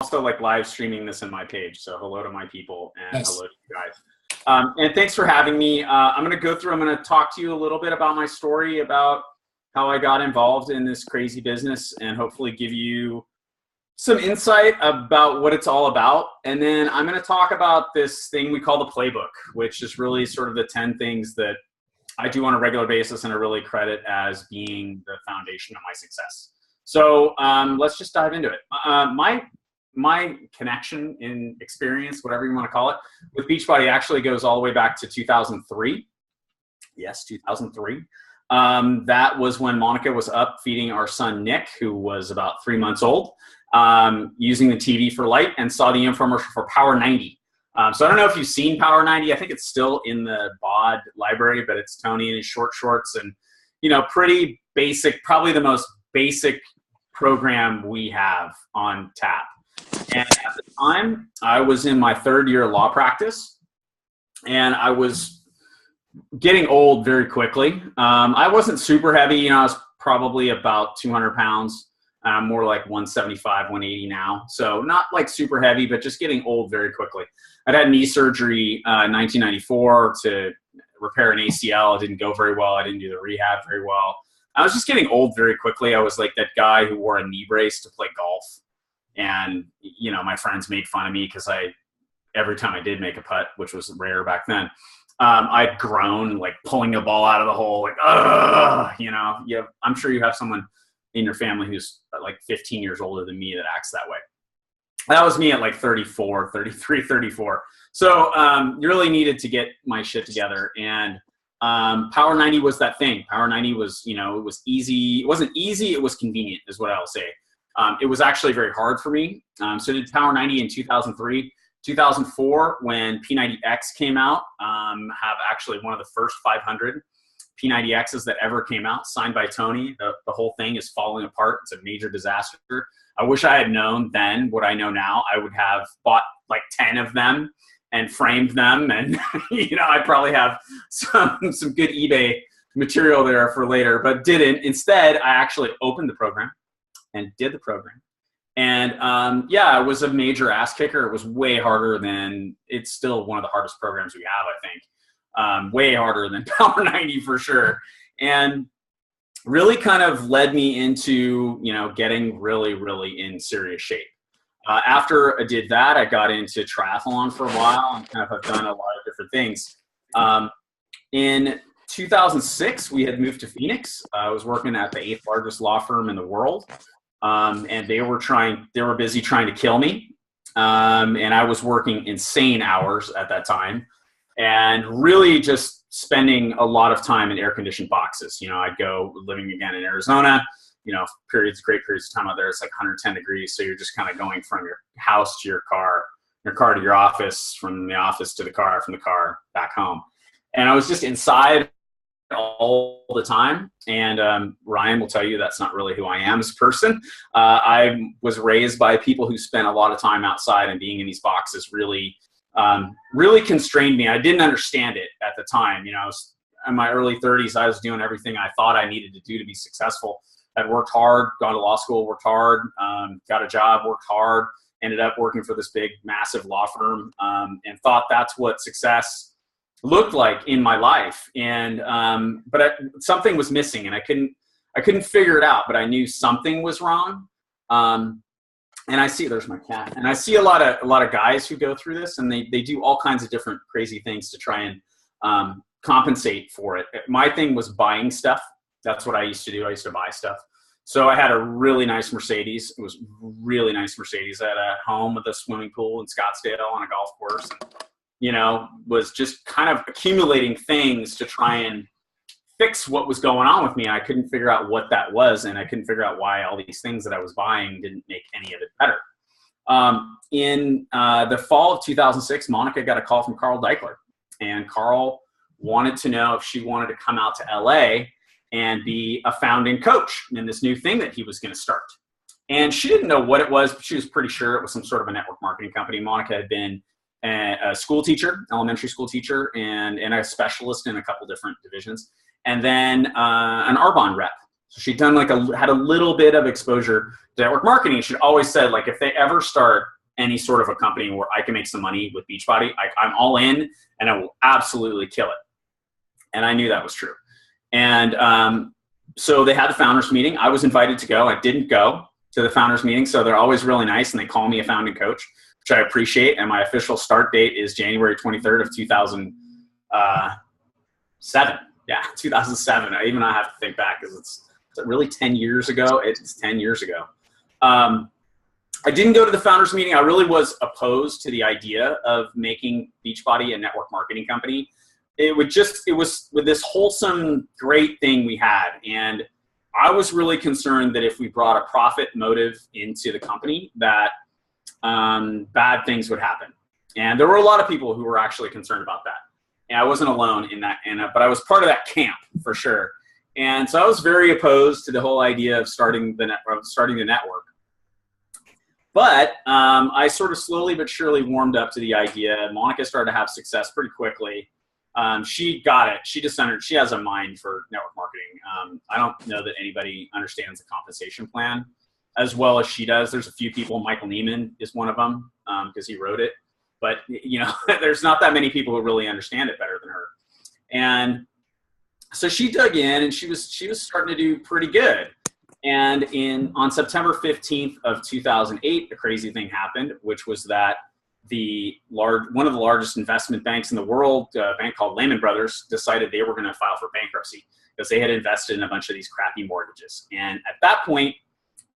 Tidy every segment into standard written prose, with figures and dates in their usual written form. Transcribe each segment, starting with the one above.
also like live streaming this in my page. So hello to my people and Yes. hello to you guys. And thanks for having me. I'm going to talk to you a little bit about my story, about how I got involved in this crazy business, and hopefully give you some insight about what it's all about. And then I'm going to talk about this thing we call the Playbook, which is really sort of the 10 things that I do on a regular basis and I really credit as being the foundation of my success. So let's just dive into it. My connection in experience, whatever you want to call it, with Beachbody actually goes all the way back to 2003. Yes, 2003. That was when Monica was up feeding our son, Nick, who was about 3 months old, using the TV for light, and saw the infomercial for Power 90. So I don't know if you've seen Power 90. I think it's still in the BOD library, but it's Tony in his short shorts and, you know, pretty basic, probably the most basic program we have on tap. And at the time, I was in my third year of law practice, and I was getting old very quickly. I wasn't super heavy. You know, I was probably about 200 pounds. I'm more like 175, 180 now. So not like super heavy, but just getting old very quickly. I'd had knee surgery in 1994 to repair an ACL. It didn't go very well. I didn't do the rehab very well. I was just getting old very quickly. I was like that guy who wore a knee brace to play golf. And, you know, my friends made fun of me because every time I did make a putt, which was rare back then, I'd groan, like pulling a ball out of the hole, like, ugh, you know. I'm sure you have someone in your family who's like 15 years older than me that acts that way. That was me at like 34, 33, 34. So you really needed to get my shit together. And Power 90 was that thing. Power 90 was, you know, it was easy. It wasn't easy. It was convenient is what I'll say. It was actually very hard for me. So did Power 90 in 2003. 2004, when P90X came out, have actually one of the first 500 P90Xs that ever came out, signed by Tony. The whole thing is falling apart. It's a major disaster. I wish I had known then what I know now. I would have bought like 10 of them and framed them. And, you know, I probably have some good eBay material there for later, but didn't. Instead, I actually opened the program and did the program. And yeah, it was a major ass kicker. It was way harder than, it's still one of the hardest programs we have, I think. Way harder than Power 90 for sure. And really kind of led me into, you know, getting really, really in serious shape. After I did that, I got into triathlon for a while and kind of have done a lot of different things. In 2006, we had moved to Phoenix. I was working at the 8th largest law firm in the world. And they were busy trying to kill me. And I was working insane hours at that time and really just spending a lot of time in air-conditioned boxes. You know, I'd go living again in Arizona, you know, great periods of time out there. It's like 110 degrees. So you're just kind of going from your house to your car to your office, from the office to the car, from the car back home. And I was just inside all the time. And Ryan will tell you that's not really who I am as a person. I was raised by people who spent a lot of time outside, and being in these boxes really constrained me. I didn't understand it at the time. You know, I was in my early 30s. I was doing everything I thought I needed to do to be successful. I'd worked hard, gone to law school, worked hard, got a job, worked hard, ended up working for this big, massive law firm, and thought that's what success looked like in my life. And something was missing, and I couldn't figure it out, but I knew something was wrong. And I see, there's my cat, and I see a lot of guys who go through this, and they do all kinds of different crazy things to try and compensate for it. My thing was buying stuff. That's what I used to do. I used to buy stuff. So I had a really nice Mercedes. It was really nice Mercedes. I had a home with a swimming pool in Scottsdale on a golf course. And, you know, was just kind of accumulating things to try and fix what was going on with me. I couldn't figure out what that was, and I couldn't figure out why all these things that I was buying didn't make any of it better. In the fall of 2006, Monica got a call from Carl Deichler, and Carl wanted to know if she wanted to come out to LA and be a founding coach in this new thing that he was going to start. And she didn't know what it was, but she was pretty sure it was some sort of a network marketing company. Monica had been a school teacher, elementary school teacher, and a specialist in a couple different divisions. And then an Arbonne rep. So she'd done had a little bit of exposure to network marketing. She'd always said, like, if they ever start any sort of a company where I can make some money with Beachbody, I'm all in and I will absolutely kill it. And I knew that was true. And so they had the founders meeting. I was invited to go. I didn't go to the founders meeting. So they're always really nice and they call me a founding coach, which I appreciate. And my official start date is January 23rd of 2007. Yeah, 2007. I have to think back because it's really 10 years ago. It's 10 years ago. I didn't go to the founders meeting. I really was opposed to the idea of making Beachbody a network marketing company. It was with this wholesome, great thing we had. And I was really concerned that if we brought a profit motive into the company, that bad things would happen. And there were a lot of people who were actually concerned about that. And I wasn't alone in that, but I was part of that camp for sure. And so I was very opposed to the whole idea of starting the network. But I sort of slowly but surely warmed up to the idea. Monica started to have success pretty quickly. She got it. She has a mind for network marketing. I don't know that anybody understands the compensation plan as well as she does. There's a few people. Michael Neiman is one of them because he wrote it. But there's not that many people who really understand it better than her. And so she dug in, and she was starting to do pretty good. And on September 15th of 2008, a crazy thing happened, which was that one of the largest investment banks in the world, a bank called Lehman Brothers, decided they were going to file for bankruptcy because they had invested in a bunch of these crappy mortgages. And at that point,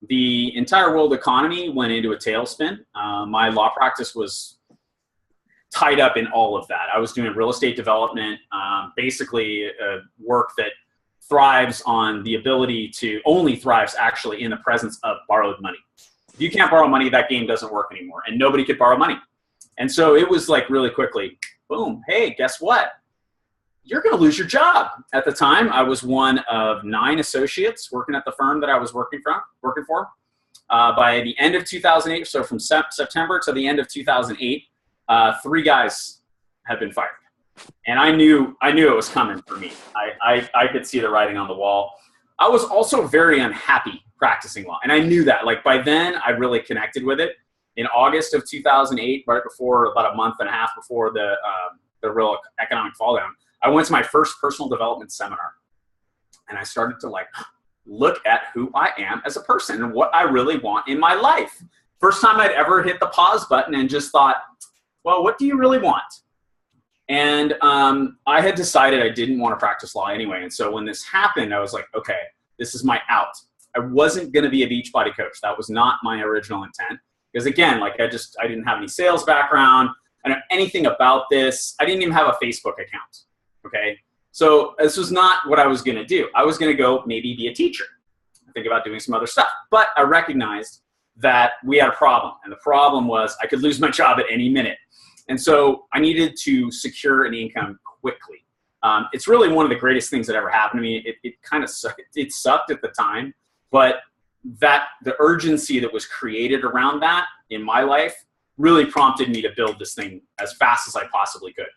the entire world economy went into a tailspin. My law practice was tied up in all of that. I was doing real estate development, basically work that only thrives actually in the presence of borrowed money. If you can't borrow money, that game doesn't work anymore, and nobody could borrow money. And so it was like really quickly, boom, hey, guess what? You're going to lose your job. At the time, I was one of 9 associates working at the firm that I was working for. By the end of 2008, so from September to the end of 2008, 3 guys had been fired. And I knew it was coming for me. I could see the writing on the wall. I was also very unhappy practicing law. And I knew that. Like by then, I really connected with it. In August of 2008, right before, about a month and a half before the real economic fall down, I went to my first personal development seminar. And I started to look at who I am as a person and what I really want in my life. First time I'd ever hit the pause button and just thought, well, what do you really want? And I had decided I didn't want to practice law anyway. And so when this happened, I was like, okay, this is my out. I wasn't going to be a Beachbody coach. That was not my original intent. Because again, I didn't have any sales background. I don't know anything about this. I didn't even have a Facebook account. Okay. So this was not what I was going to do. I was going to go maybe be a teacher, think about doing some other stuff. But I recognized that we had a problem. And the problem was I could lose my job at any minute. And so I needed to secure an income quickly. It's really one of the greatest things that ever happened to me. It kind of sucked. It sucked at the time, but the urgency that was created around that in my life really prompted me to build this thing as fast as I possibly could.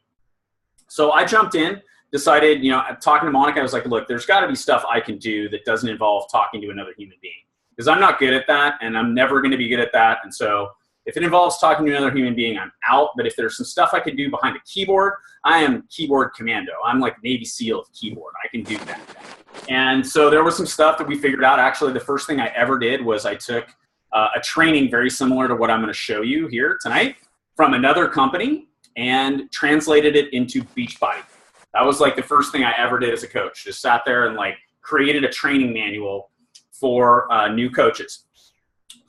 So I jumped in, decided, talking to Monica, I was like, look, there's got to be stuff I can do that doesn't involve talking to another human being, because I'm not good at that, and I'm never going to be good at that. And so if it involves talking to another human being, I'm out. But if there's some stuff I can do behind a keyboard, I am keyboard commando. I'm like Navy SEAL of keyboard. I can do that. And so there was some stuff that we figured out. Actually, the first thing I ever did was I took a training very similar to what I'm going to show you here tonight from another company and translated it into Beachbody. That was like the first thing I ever did as a coach. Just sat there and created a training manual for new coaches.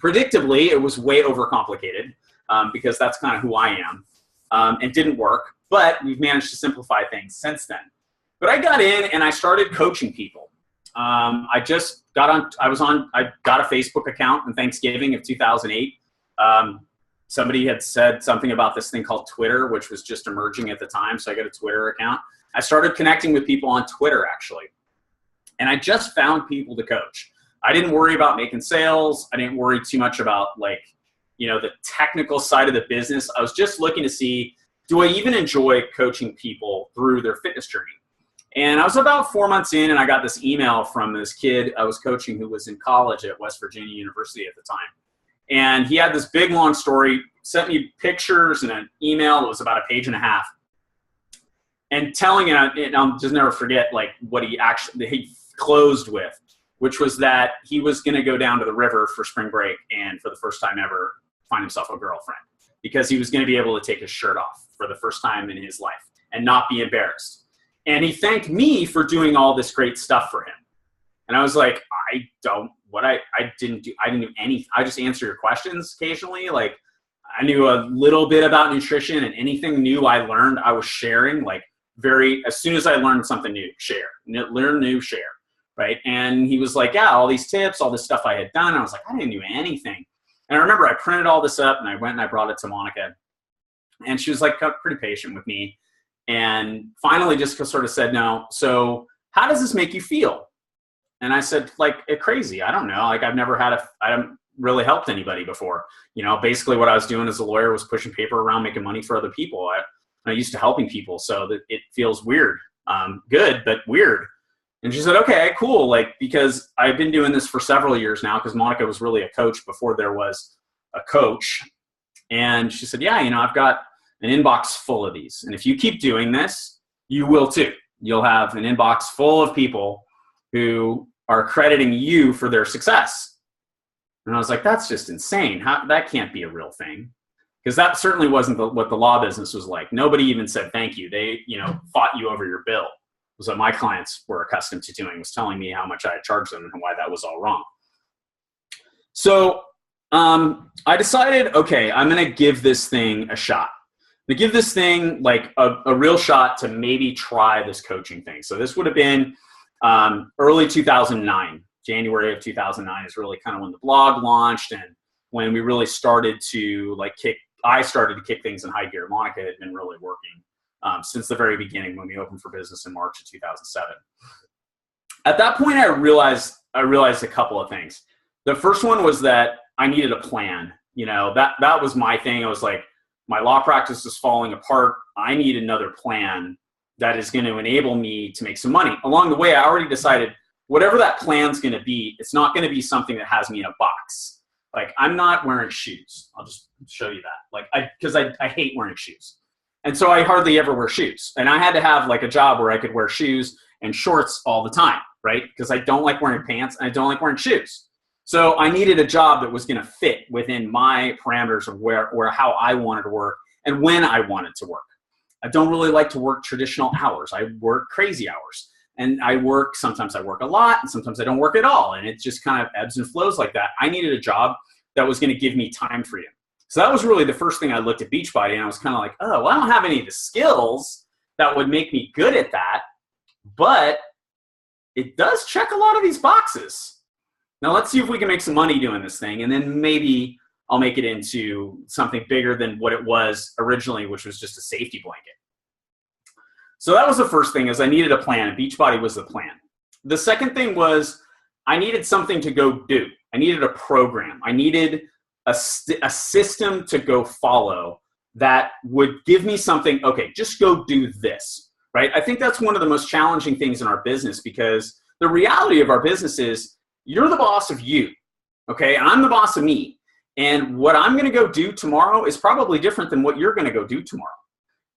Predictably, it was way overcomplicated because that's kind of who I am, and didn't work. But we've managed to simplify things since then. But I got in and I started coaching people. I got a Facebook account on Thanksgiving of 2008. Somebody had said something about this thing called Twitter, which was just emerging at the time. So I got a Twitter account. I started connecting with people on Twitter, actually. And I just found people to coach. I didn't worry about making sales. I didn't worry too much about the technical side of the business. I was just looking to see, do I even enjoy coaching people through their fitness journey? And I was about 4 months in, and I got this email from this kid I was coaching who was in college at West Virginia University at the time. And he had this big, long story, sent me pictures and an email that was about a page and a half. And telling it, and I'll just never forget, like, what he closed with, which was that he was going to go down to the river for spring break and for the first time ever find himself a girlfriend, because he was going to be able to take his shirt off for the first time in his life and not be embarrassed. And he thanked me for doing all this great stuff for him. And I was like, I didn't do anything. I just answer your questions occasionally. Like, I knew a little bit about nutrition, and anything new I learned, I was sharing. Like, as soon as I learned something new, learn new, share. Right. And he was like, yeah, all these tips, all this stuff I had done. I was like, I didn't do anything. And I remember I printed all this up and I went and I brought it to Monica, and she was like pretty patient with me. And finally just sort of said, no, so how does this make you feel? And I said, like, crazy. I don't know. Like, I haven't really helped anybody before. You know, basically what I was doing as a lawyer was pushing paper around, making money for other people. I'm used to helping people, so that it feels weird. Good, but weird. And she said, okay, cool. Like, because I've been doing this for several years now, because Monica was really a coach before there was a coach. And she said, yeah, you know, I've got an inbox full of these. And if you keep doing this, you will too. You'll have an inbox full of people who are crediting you for their success. And I was like, that's just insane. That can't be a real thing. Because that certainly wasn't what the law business was like. Nobody even said thank you. They, fought you over your bill. It was what my clients were accustomed to doing, was telling me how much I had charged them and why that was all wrong. So I decided, okay, I'm going to give this thing a shot. To give this thing like a real shot to maybe try this coaching thing. So this would have been early 2009. January of 2009 is really kind of when the blog launched, and when we really started to I started to kick things in high gear. Monica had been really working since the very beginning when we opened for business in March of 2007. At that point, I realized a couple of things. The first one was that I needed a plan. That was my thing. I was like, my law practice is falling apart. I need another plan that is going to enable me to make some money. Along the way, I already decided whatever that plan's going to be, it's not going to be something that has me in a box. Like, I'm not wearing shoes. I'll just show you that. Because I hate wearing shoes. And so I hardly ever wear shoes. And I had to have like a job where I could wear shoes and shorts all the time, right? Because I don't like wearing pants and I don't like wearing shoes. So I needed a job that was going to fit within my parameters of where how I wanted to work and when I wanted to work. I don't really like to work traditional hours. I work crazy hours. And sometimes I work a lot, and sometimes I don't work at all. And it just kind of ebbs and flows like that. I needed a job that was going to give me time freedom. So that was really the first thing I looked at Beachbody, and I was kind of like, oh, well, I don't have any of the skills that would make me good at that, but it does check a lot of these boxes. Now let's see if we can make some money doing this thing, and then maybe I'll make it into something bigger than what it was originally, which was just a safety blanket. So that was the first thing, is I needed a plan, and Beachbody was the plan. The second thing was I needed something to go do. I needed a program. I needed a system to go follow that would give me something, okay, just go do this, right? I think that's one of the most challenging things in our business, because the reality of our business is you're the boss of you, okay? And I'm the boss of me. And what I'm going to go do tomorrow is probably different than what you're going to go do tomorrow.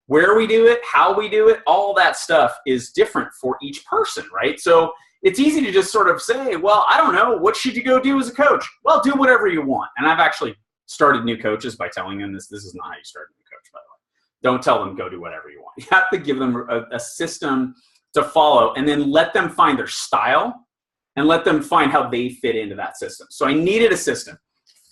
Where we do it, how we do it, all that stuff is different for each person, right? So it's easy to just sort of say, well, I don't know, what should you go do as a coach? Well, do whatever you want. And I've actually started new coaches by telling them this is not how you start a new coach, by the way. Don't tell them go do whatever you want. You have to give them a system to follow, and then let them find their style and let them find how they fit into that system. So I needed a system.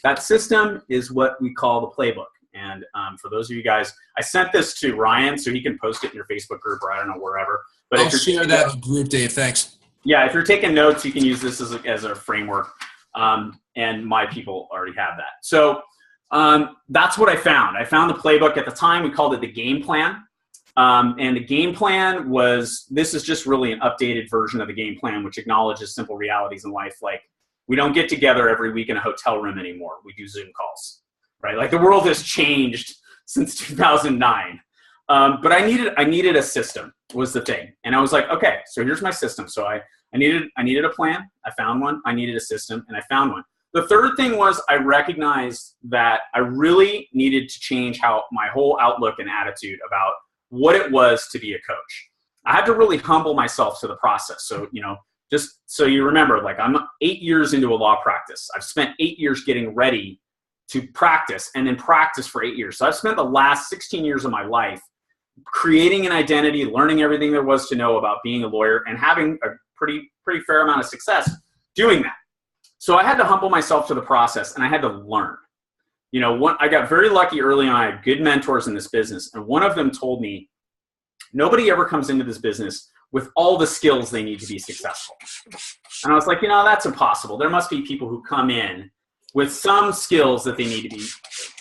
That system is what we call the Playbook. And for those of you guys, I sent this to Ryan so he can post it in your Facebook group, or I don't know, wherever. But I'll share that in the group, Dave. Thanks. Yeah, if you're taking notes, you can use this as a framework. And my people already have that. So that's what I found. I found the Playbook. At the time, we called it the game plan. And the game plan this is just really an updated version of the game plan, which acknowledges simple realities in life. Like, we don't get together every week in a hotel room anymore. We do Zoom calls. Right? Like, the world has changed since 2009. But I needed a system was the thing. And I was like, okay, so here's my system. So I needed a plan. I found one. I needed a system, and I found one. The third thing was I recognized that I really needed to change how my whole outlook and attitude about what it was to be a coach. I had to really humble myself to the process. So, just so you remember, like, I'm 8 years into a law practice. I've spent 8 years getting ready to practice and then practice for 8 years. So I've spent the last 16 years of my life creating an identity, learning everything there was to know about being a lawyer, and having a pretty fair amount of success doing that. So I had to humble myself to the process, and I had to learn. I got very lucky early on. I had good mentors in this business, and one of them told me, nobody ever comes into this business with all the skills they need to be successful. And I was like, that's impossible. There must be people who come in with some skills that they need to be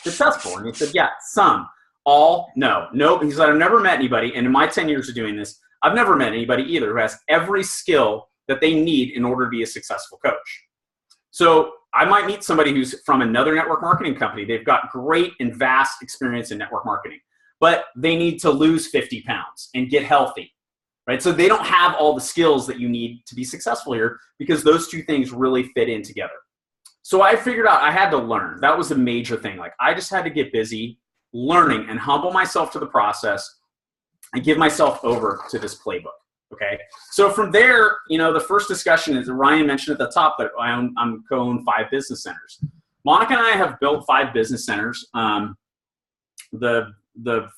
successful. And he said, yeah, some. All? No. He said, I've never met anybody, and in my 10 years of doing this, I've never met anybody either who has every skill that they need in order to be a successful coach. So I might meet somebody who's from another network marketing company. They've got great and vast experience in network marketing, but they need to lose 50 pounds and get healthy, right? So they don't have all the skills that you need to be successful here, because those two things really fit in together. So I figured out I had to learn. That was a major thing. Like, I just had to get busy learning and humble myself to the process and give myself over to this playbook. Okay. So from there, the first discussion is, Ryan mentioned at the top that I'm co-own 5 business centers. Monica and I have built 5 business centers. The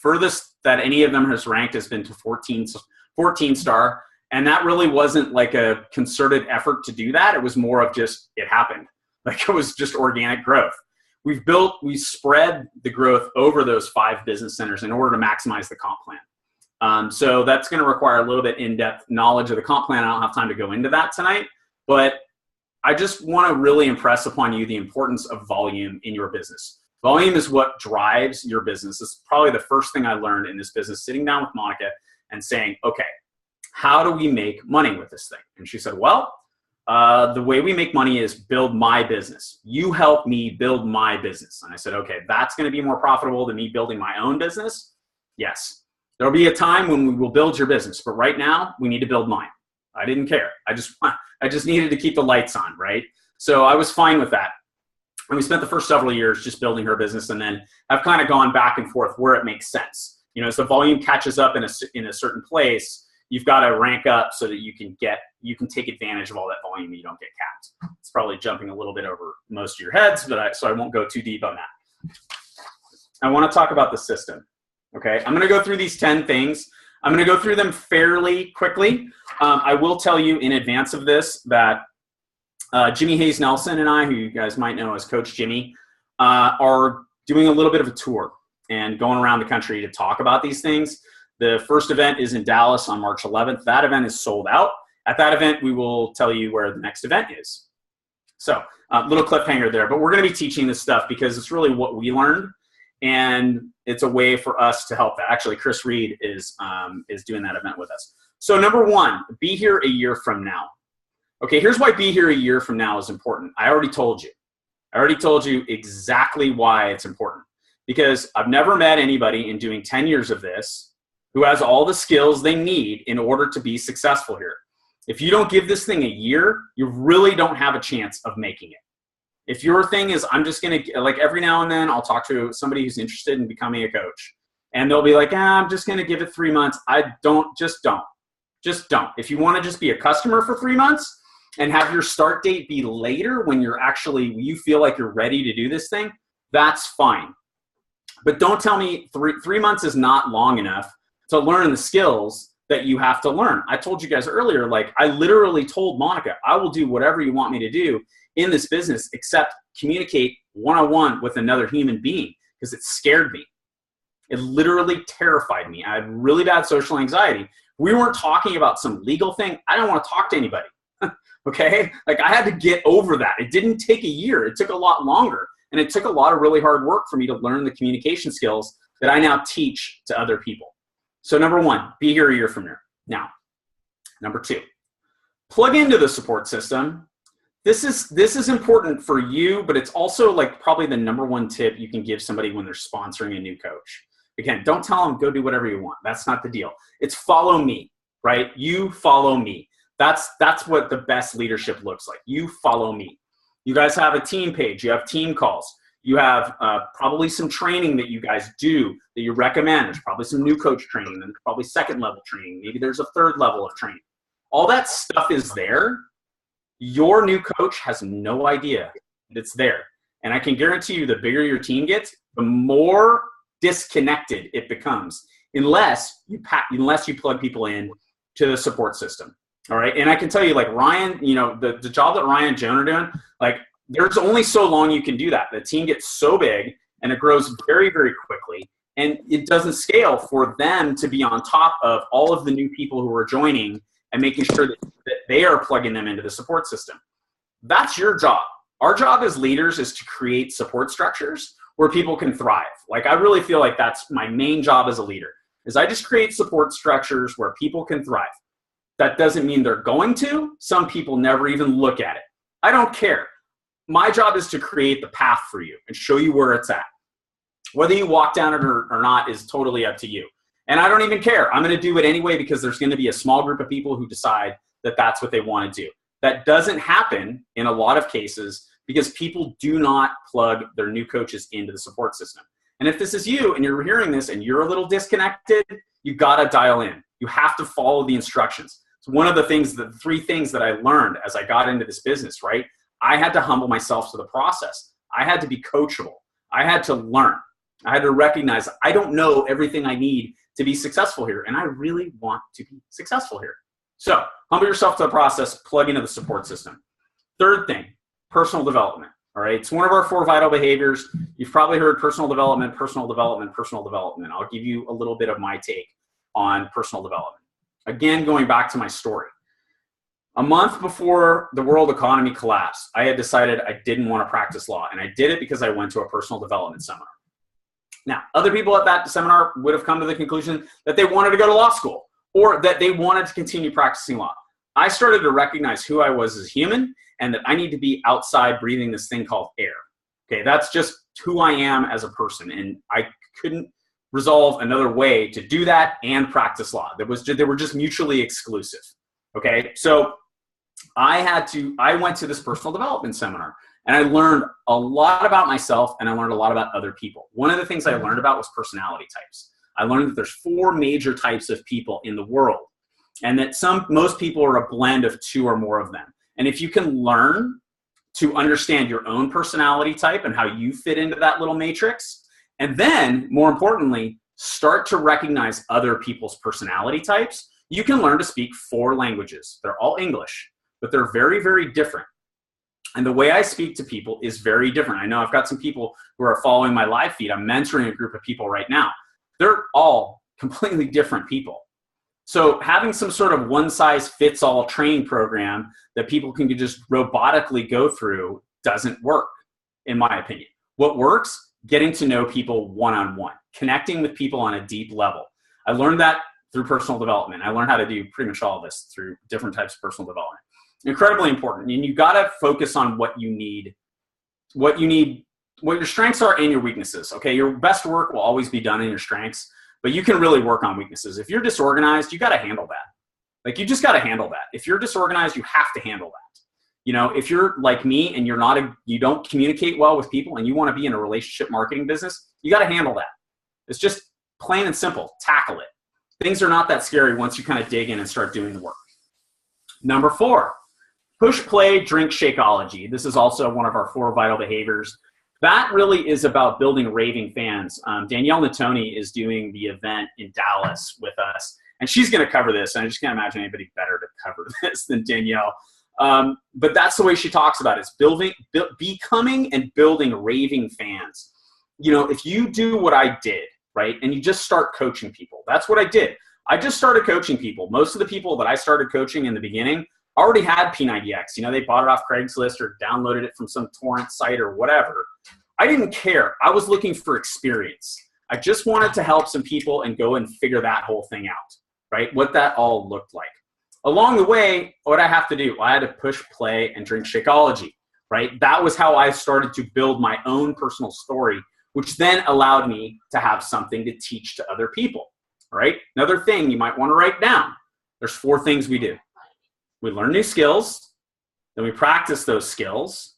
furthest that any of them has ranked has been to 14 star. And that really wasn't like a concerted effort to do that. It was more of just, it happened. Like, it was just organic growth. We spread the growth over those 5 business centers in order to maximize the comp plan. So that's going to require a little bit in-depth knowledge of the comp plan. I don't have time to go into that tonight, but I just want to really impress upon you the importance of volume in your business. Volume is what drives your business. It's probably the first thing I learned in this business, sitting down with Monica and saying, okay, how do we make money with this thing? And she said, well, the way we make money is build my business. You help me build my business. And I said, okay, that's going to be more profitable than me building my own business. Yes. There'll be a time when we will build your business, but right now we need to build mine. I didn't care. I just needed to keep the lights on, right? So I was fine with that. And we spent the first several years just building her business, and then I've kind of gone back and forth where it makes sense. As the volume catches up in a certain place, you've got to rank up so that you can take advantage of all that volume and you don't get capped. It's probably jumping a little bit over most of your heads, but so I won't go too deep on that. I want to talk about the system. Okay, I'm going to go through these 10 things. I'm going to go through them fairly quickly. I will tell you in advance of this that Jimmy Hayes Nelson and I, who you guys might know as Coach Jimmy, are doing a little bit of a tour and going around the country to talk about these things. The first event is in Dallas on March 11th. That event is sold out. At that event, we will tell you where the next event is. So little cliffhanger there, but we're going to be teaching this stuff because it's really what we learned. And it's a way for us to help that. Actually, Chris Reed is doing that event with us. So number 1, be here a year from now. Okay, here's why be here a year from now is important. I already told you exactly why it's important. Because I've never met anybody in doing 10 years of this who has all the skills they need in order to be successful here. If you don't give this thing a year, you really don't have a chance of making it. If your thing is, I'm just going to, like, every now and then I'll talk to somebody who's interested in becoming a coach, and they'll be like, I'm just going to give it 3 months. Just don't. If you want to just be a customer for 3 months and have your start date be later when you feel like you're ready to do this thing, that's fine. But don't tell me 3 months is not long enough to learn the skills that you have to learn. I told you guys earlier, like, I literally told Monica, I will do whatever you want me to do in this business except communicate one-on-one with another human being, because it scared me. It literally terrified me. I had really bad social anxiety. We weren't talking about some legal thing. I don't want to talk to anybody. Okay? Like, I had to get over that. It didn't take a year. It took a lot longer. And it took a lot of really hard work for me to learn the communication skills that I now teach to other people. So number 1, be here a year from now. Number 2, plug into the support system. This is important for you, but it's also like probably the number 1 tip you can give somebody when they're sponsoring a new coach. Again, don't tell them go do whatever you want. That's not the deal. It's follow me, right? You follow me. That's what the best leadership looks like. You follow me. You guys have a team page. You have team calls. You have probably some training that you guys do that you recommend. There's probably some new coach training. And there's probably second level training. Maybe there's a third level of training. All that stuff is there. Your new coach has no idea that it's there. And I can guarantee you the bigger your team gets, the more disconnected it becomes unless you plug people in to the support system. All right. And I can tell you, like Ryan, the job that Ryan and Joan are doing, like there's only so long you can do that. The team gets so big and it grows very, very quickly. And it doesn't scale for them to be on top of all of the new people who are joining and making sure that they are plugging them into the support system. That's your job. Our job as leaders is to create support structures where people can thrive. Like I really feel like that's my main job as a leader, is I just create support structures where people can thrive. That doesn't mean they're going to. Some people never even look at it. I don't care. My job is to create the path for you and show you where it's at. Whether you walk down it or not is totally up to you. And I don't even care. I'm going to do it anyway because there's going to be a small group of people who decide that that's what they want to do. That doesn't happen in a lot of cases because people do not plug their new coaches into the support system. And if this is you and you're hearing this and you're a little disconnected, you got to dial in. You have to follow the instructions. So one of the three things that I learned as I got into this business, right? I had to humble myself to the process. I had to be coachable. I had to learn. I had to recognize I don't know everything I need to be successful here, and I really want to be successful here. So humble yourself to the process, plug into the support system. Third thing, personal development. All right, it's one of our 4 vital behaviors. You've probably heard personal development, personal development, personal development. I'll give you a little bit of my take on personal development. Again, going back to my story. A month before the world economy collapsed, I had decided I didn't want to practice law, and I did it because I went to a personal development seminar. Now, other people at that seminar would have come to the conclusion that they wanted to go to law school or that they wanted to continue practicing law. I started to recognize who I was as a human and that I need to be outside breathing this thing called air. Okay, that's just who I am as a person, and I couldn't resolve another way to do that and practice law. They were just mutually exclusive. Okay, so I went to this personal development seminar and I learned a lot about myself and I learned a lot about other people. One of the things I learned about was personality types. I learned that there's 4 major types of people in the world and that most people are a blend of 2 or more of them. And if you can learn to understand your own personality type and how you fit into that little matrix, and then more importantly, start to recognize other people's personality types, you can learn to speak 4 languages. They're all English, but they're very, very different. And the way I speak to people is very different. I know I've got some people who are following my live feed. I'm mentoring a group of people right now. They're all completely different people. So having some sort of one-size-fits-all training program that people can just robotically go through doesn't work, in my opinion. What works? Getting to know people one-on-one, connecting with people on a deep level. I learned that through personal development. I learned how to do pretty much all of this through different types of personal development. Incredibly important. And you got to focus on what you need, what your strengths are and your weaknesses. Okay. Your best work will always be done in your strengths, but you can really work on weaknesses. If you're disorganized, you got to handle that. Like you just got to handle that. If you're disorganized, you have to handle that. If you're like me and you don't communicate well with people and you want to be in a relationship marketing business, you got to handle that. It's just plain and simple. Tackle it. Things are not that scary once you kind of dig in and start doing the work. Number 4. Push, play, drink, Shakeology. This is also one of our 4 vital behaviors. That really is about building raving fans. Danielle Natoni is doing the event in Dallas with us, and she's going to cover this. And I just can't imagine anybody better to cover this than Danielle. But that's the way she talks about it. It's becoming and building raving fans. If you do what I did, right, and you just start coaching people, that's what I did. I just started coaching people. Most of the people that I started coaching in the beginning already had P90X. They bought it off Craigslist or downloaded it from some torrent site or whatever. I didn't care. I was looking for experience. I just wanted to help some people and go and figure that whole thing out, right? What that all looked like. Along the way, what I have to do, I had to push, play, and drink Shakeology, right? That was how I started to build my own personal story which then allowed me to have something to teach to other people. All right. Another thing you might want to write down. There's 4 things we do. We learn new skills, then we practice those skills,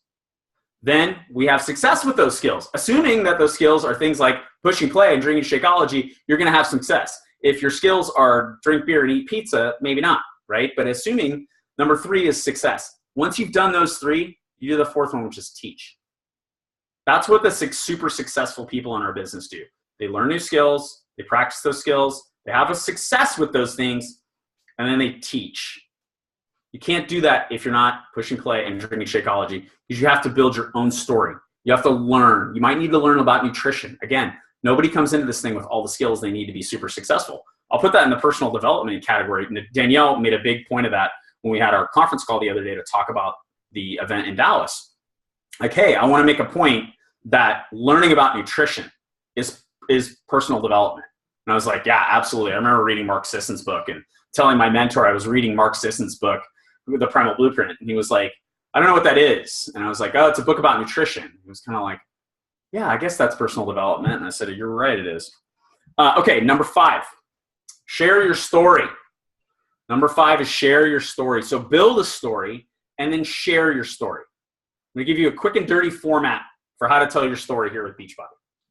then we have success with those skills. Assuming that those skills are things like pushing play and drinking Shakeology, you're going to have success. If your skills are drink beer and eat pizza, maybe not, right? But assuming number 3 is success. Once you've done those 3, you do the 4th one, which is teach. That's what the super successful people in our business do. They learn new skills, they practice those skills, they have a success with those things, and then they teach. You can't do that if you're not pushing play and drinking Shakeology, because you have to build your own story. You have to learn. You might need to learn about nutrition. Again, nobody comes into this thing with all the skills they need to be super successful. I'll put that in the personal development category. Danielle made a big point of that when we had our conference call the other day to talk about the event in Dallas. Like, hey, I want to make a point that learning about nutrition is personal development. And I was like, yeah, absolutely. I remember reading Mark Sisson's book and telling my mentor I was reading Mark Sisson's book, The Primal Blueprint. And he was like, I don't know what that is. And I was like, oh, it's a book about nutrition. He was kind of like, yeah, I guess that's personal development. And I said, you're right, it is. Okay, number 5, share your story. Number 5 is share your story. So build a story and then share your story. I'm going to give you a quick and dirty format for how to tell your story here with Beachbody.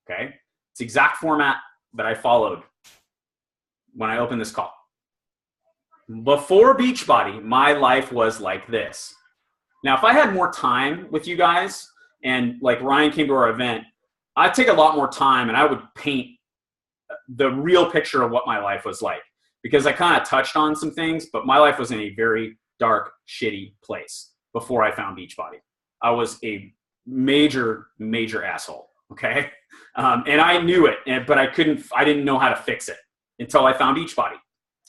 Okay? It's the exact format that I followed when I opened this call. Before Beachbody, my life was like this. Now, if I had more time with you guys and like Ryan came to our event, I'd take a lot more time and I would paint the real picture of what my life was like, because I kind of touched on some things, but my life was in a very dark, shitty place before I found Beachbody. I was a major asshole. Okay. And I knew it, but I didn't know how to fix it until I found Beachbody.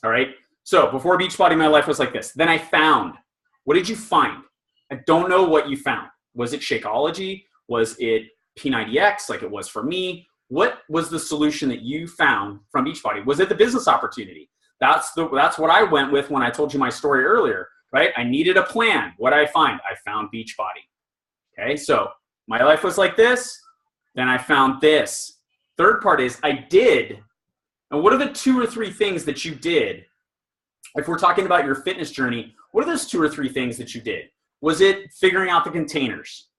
All right. So before Beachbody, my life was like this. Then I found, what did you find? I don't know what you found. Was it Shakeology? Was it P90X like it was for me? What was the solution that you found from Beachbody? Was it the business opportunity? That's what I went with when I told you my story earlier, right? I needed a plan. What did I find? I found Beachbody. Okay, so my life was like this. Then I found this. Third part is I did. And what are the 2 or 3 things that you did? If we're talking about your fitness journey, what are those 2 or 3 things that you did? Was it figuring out the containers?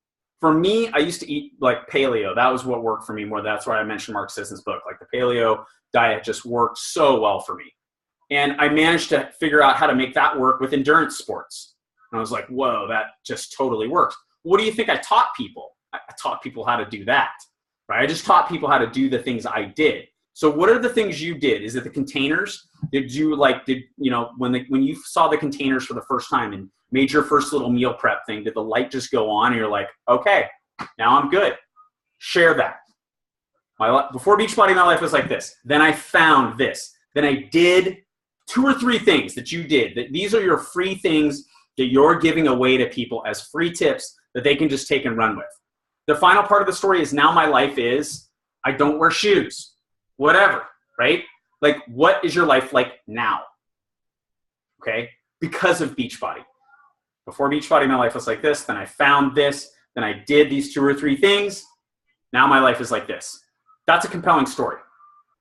For me, I used to eat like paleo. That was what worked for me more. That's why I mentioned Mark Sisson's book. Like the paleo diet just worked so well for me. And I managed to figure out how to make that work with endurance sports. And I was like, whoa, that just totally works. What do you think I taught people? I taught people how to do that, right? I just taught people how to do the things I did. So what are the things you did? Is it the containers? When you saw the containers for the first time and made your first little meal prep thing, did the light just go on and you're like, okay, now I'm good? Share that. Before Beachbody, my life was like this. Then I found this. Then I did 2 or 3 things that you did. These are your free things that you're giving away to people as free tips that they can just take and run with. The final part of the story is now my life is, I don't wear shoes, whatever, right? Like, what is your life like now? Okay, because of Beachbody. Before Beachbody, my life was like this. Then I found this. Then I did these 2 or 3 things. Now my life is like this. That's a compelling story.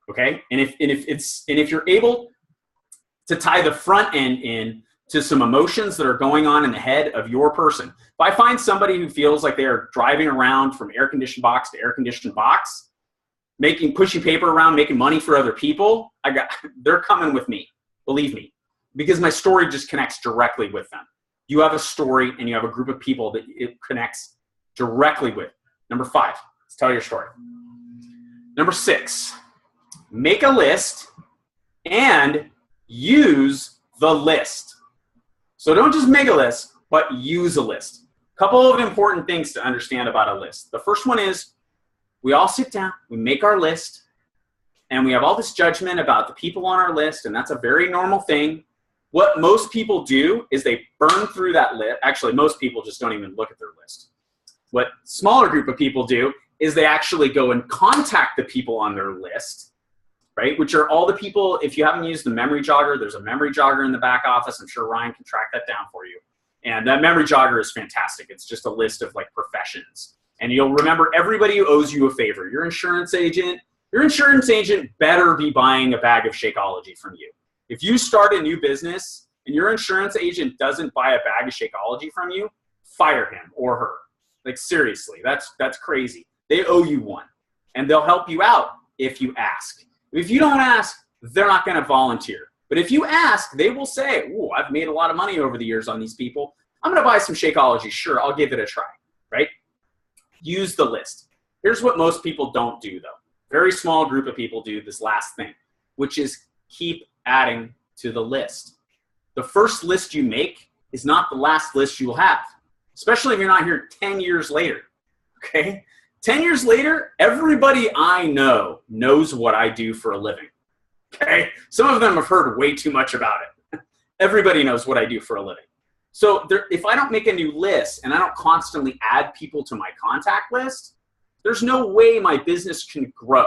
Okay, and if you're able to tie the front end in to some emotions that are going on in the head of your person. If I find somebody who feels like they are driving around from air-conditioned box to air-conditioned box, pushing paper around, making money for other people, they're coming with me, believe me, because my story just connects directly with them. You have a story and you have a group of people that it connects directly with. Number 5, let's tell your story. Number 6, make a list and use the list. So don't just make a list, but use a list. A couple of important things to understand about a list. The first one is we all sit down, we make our list, and we have all this judgment about the people on our list, and that's a very normal thing. What most people do is they burn through that list. Actually, most people just don't even look at their list. What a smaller group of people do is they actually go and contact the people on their list, right? Which are all the people, if you haven't used the memory jogger, there's a memory jogger in the back office. I'm sure Ryan can track that down for you. And that memory jogger is fantastic. It's just a list of like professions. And you'll remember everybody who owes you a favor. Your insurance agent better be buying a bag of Shakeology from you. If you start a new business and your insurance agent doesn't buy a bag of Shakeology from you, fire him or her. Like, seriously, that's crazy. They owe you one, and they'll help you out if you ask. If you don't ask, they're not going to volunteer. But if you ask, they will say, "Ooh, I've made a lot of money over the years on these people. I'm going to buy some Shakeology. Sure, I'll give it a try," right? Use the list. Here's what most people don't do, though. Very small group of people do this last thing, which is keep adding to the list. The first list you make is not the last list you'll have, especially if you're not here 10 years later, okay? 10 years later, everybody I know knows what I do for a living, okay? Some of them have heard way too much about it. Everybody knows what I do for a living. So if I don't make a new list and I don't constantly add people to my contact list, there's no way my business can grow,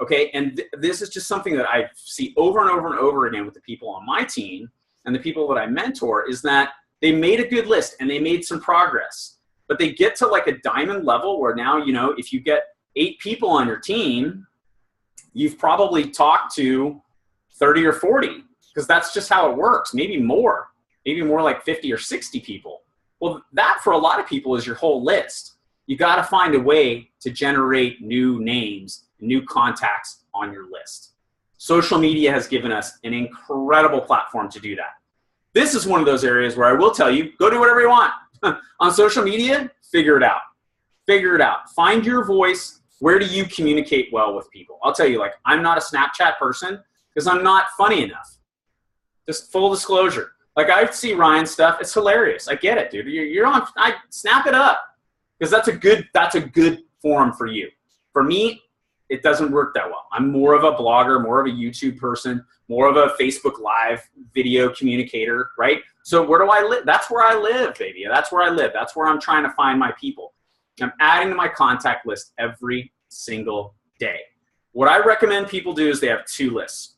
okay? And this is just something that I see over and over and over again with the people on my team and the people that I mentor, is that they made a good list and they made some progress, but they get to like a diamond level where now, you know, if you get 8 people on your team, you've probably talked to 30 or 40, because that's just how it works. Maybe more like 50 or 60 people. Well, that for a lot of people is your whole list. You got to find a way to generate new names, new contacts on your list. Social media has given us an incredible platform to do that. This is one of those areas where I will tell you, go do whatever you want. On social media, figure it out. Figure it out. Find your voice. Where do you communicate well with people? I'll tell you, like, I'm not a Snapchat person because I'm not funny enough. Just full disclosure. Like, I see Ryan's stuff. It's hilarious. I get it, dude. You're on, snap it up. Because that's a good forum for you. For me, it doesn't work that well. I'm more of a blogger, more of a YouTube person, more of a Facebook Live video communicator, right? So where do I live? That's where I live, baby. That's where I live. That's where I'm trying to find my people. I'm adding to my contact list every single day. What I recommend people do is they have 2 lists.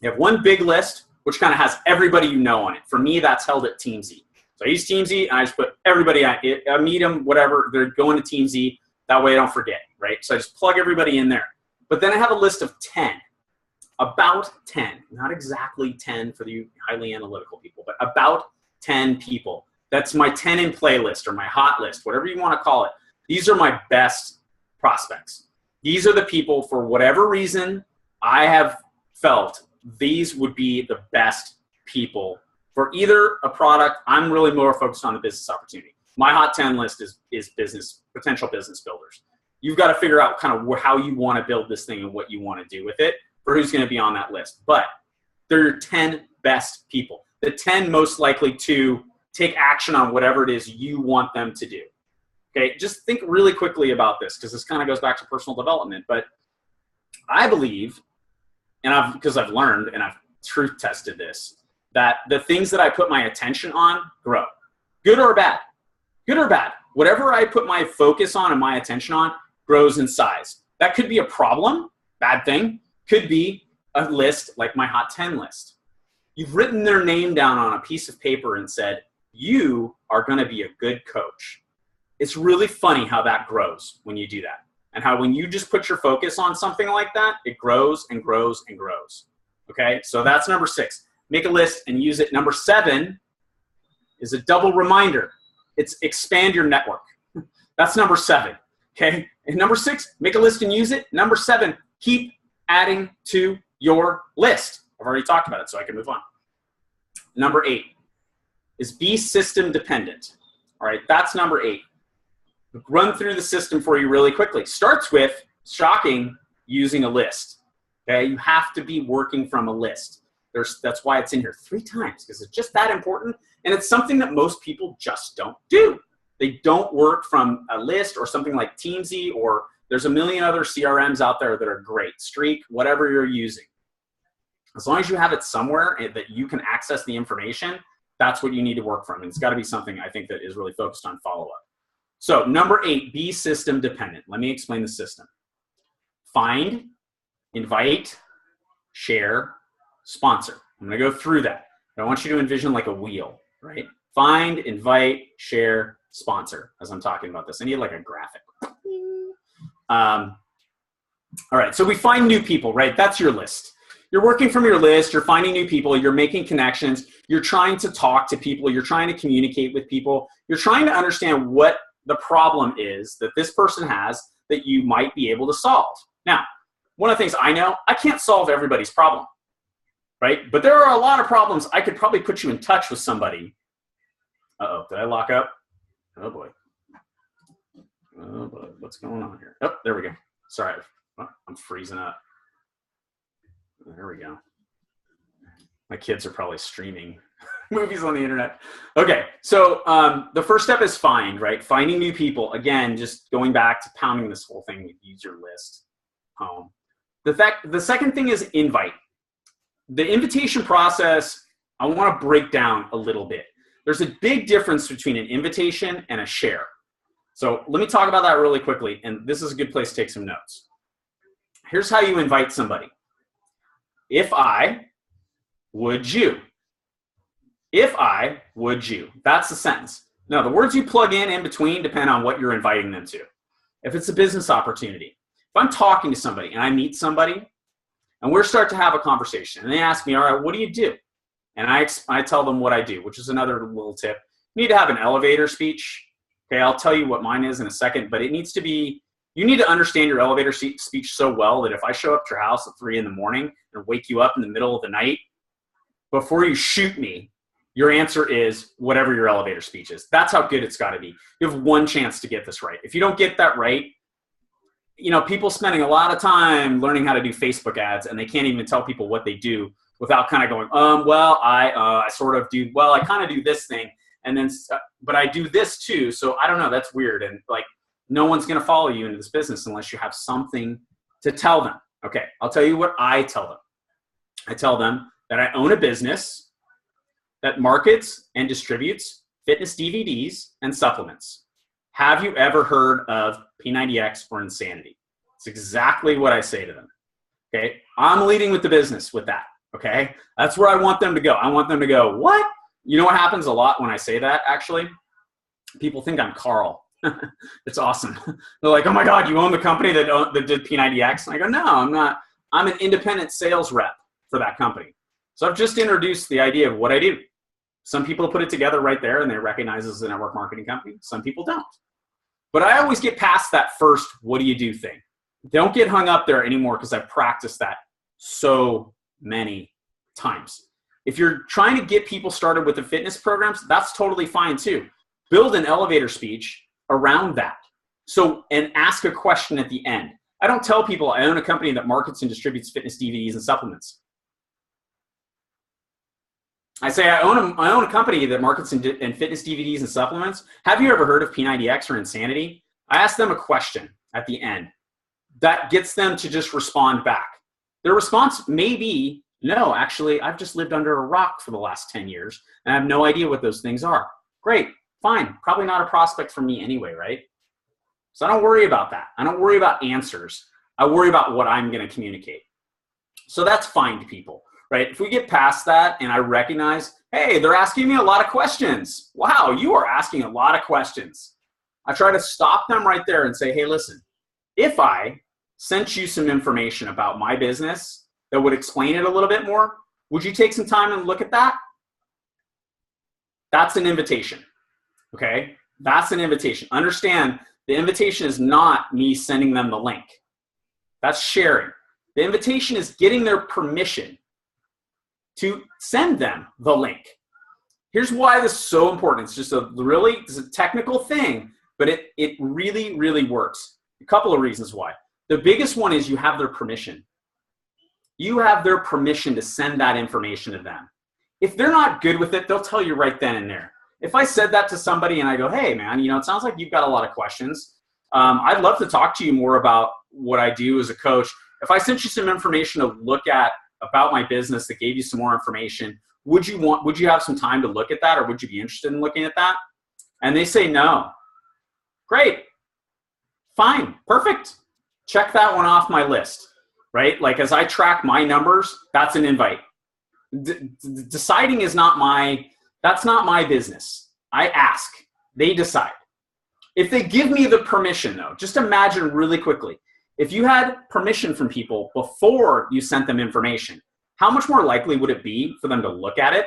They have one big list, which kind of has everybody you know on it. For me, that's held at Team Z. So I use Team Z, and I just put everybody on it. I meet them, whatever. They're going to Team Z. That way I don't forget, right? So I just plug everybody in there. But then I have a list of 10, about 10, not exactly 10 for the highly analytical people, but about 10 people. That's my 10 in play list or my hot list, whatever you want to call it. These are my best prospects. These are the people, for whatever reason, I have felt these would be the best people for either a product. I'm really more focused on the business opportunity. My hot 10 list is potential business builders. You've got to figure out kind of how you want to build this thing and what you want to do with it for who's going to be on that list. But they're your 10 best people, the 10 most likely to take action on whatever it is you want them to do. Okay, just think really quickly about this, because this kind of goes back to personal development. But I believe, and because I've learned and I've truth tested this, that the things that I put my attention on grow. Good or bad. Good or bad. Whatever I put my focus on and my attention on grows in size. That could be a problem, bad thing. Could be a list like my hot 10 list. You've written their name down on a piece of paper and said, you are going to be a good coach. It's really funny how that grows when you do that. And how when you just put your focus on something like that, it grows and grows and grows. Okay, so that's number 6. Make a list and use it. Number 7 is a double reminder. It's expand your network. That's number 7. Okay, and number 6, make a list and use it. Number 7, keep adding to your list. I've already talked about it, so I can move on. Number 8 is be system dependent. All right, that's number 8. Run through the system for you really quickly. Starts with, shocking, using a list. Okay, you have to be working from a list. That's why it's in here 3 times, because it's just that important. And it's something that most people just don't do. They don't work from a list or something like TeamZ, or there's a million other CRMs out there that are great. Streak, whatever you're using. As long as you have it somewhere that you can access the information, that's what you need to work from. And it's got to be something I think that is really focused on follow-up. So number 8, be system dependent. Let me explain the system. Find, invite, share, sponsor. I'm going to go through that. I want you to envision like a wheel, right? Find, invite, share, sponsor as I'm talking about this. I need like a graphic. All right, so we find new people, right? That's your list. You're working from your list, you're finding new people, you're making connections, you're trying to talk to people, you're trying to communicate with people, you're trying to understand what the problem is that this person has that you might be able to solve. Now, one of the things I know, I can't solve everybody's problem, right? But there are a lot of problems. I could probably put you in touch with somebody. Uh-oh, did I lock up? Oh boy. Oh boy, what's going on here? Oh, there we go. Sorry, I'm freezing up. There we go. My kids are probably streaming movies on the internet. Okay, so the first step is find, right? Finding new people. Again, just going back to pounding this whole thing, use your list home. The second thing is invite. The invitation process, I want to break down a little bit. There's a big difference between an invitation and a share. So let me talk about that really quickly, and this is a good place to take some notes. Here's how you invite somebody. If I, would you? If I, would you? That's the sentence. Now, the words you plug in between depend on what you're inviting them to. If it's a business opportunity, if I'm talking to somebody and I meet somebody and we're start to have a conversation and they ask me, all right, what do you do? And I tell them what I do, which is another little tip. You need to have an elevator speech. Okay, I'll tell you what mine is in a second, but it needs to be, you need to understand your elevator speech so well that if I show up to your house at 3 a.m. and wake you up in the middle of the night, before you shoot me, your answer is whatever your elevator speech is. That's how good it's got to be. You have one chance to get this right. If you don't get that right, you know, people spending a lot of time learning how to do Facebook ads and they can't even tell people what they do without kind of going, well, I sort of do, well, I kind of do this thing. And then, but I do this too. So I don't know, that's weird. And like, no one's going to follow you into this business unless you have something to tell them. Okay, I'll tell you what I tell them. I tell them that I own a business that markets and distributes fitness DVDs and supplements. Have you ever heard of P90X or Insanity? It's exactly what I say to them. Okay, I'm leading with the business with that. Okay, that's where I want them to go. I want them to go, what? You know what happens a lot when I say that, actually? People think I'm Carl. It's awesome. They're like, oh my God, you own the company that did P90X? And I go, no, I'm not. I'm an independent sales rep for that company. So I've just introduced the idea of what I do. Some people put it together right there and they recognize it as a network marketing company. Some people don't. But I always get past that first, what do you do thing. Don't get hung up there anymore because I've practiced that so many times. If you're trying to get people started with the fitness programs, that's totally fine too. Build an elevator speech around that. So, and ask a question at the end. I don't tell people I own a company that markets and distributes fitness DVDs and supplements. I say I own a company that markets and fitness DVDs and supplements. Have you ever heard of P90X or Insanity? I ask them a question at the end that gets them to just respond back. Their response may be, no, actually, I've just lived under a rock for the last 10 years and I have no idea what those things are. Great, fine. Probably not a prospect for me anyway, right? So I don't worry about that. I don't worry about answers. I worry about what I'm going to communicate. So that's find people, right? If we get past that and I recognize, hey, they're asking me a lot of questions. Wow, you are asking a lot of questions. I try to stop them right there and say, hey, listen, if I sent you some information about my business that would explain it a little bit more, would you take some time and look at that? That's an invitation, okay? That's an invitation. Understand, the invitation is not me sending them the link. That's sharing. The invitation is getting their permission to send them the link. Here's why this is so important. It's just it's a technical thing, but it really, really works. A couple of reasons why. The biggest one is you have their permission. You have their permission to send that information to them. If they're not good with it, they'll tell you right then and there. If I said that to somebody and I go, hey man, it sounds like you've got a lot of questions. I'd love to talk to you more about what I do as a coach. If I sent you some information to look at about my business that gave you some more information, would you have some time to look at that, or would you be interested in looking at that? And they say no. Great. Fine. Perfect. Check that one off my list. Right? Like as I track my numbers, that's an invite. Deciding is that's not my business. I ask, they decide. If they give me the permission though, just imagine really quickly, if you had permission from people before you sent them information, how much more likely would it be for them to look at it?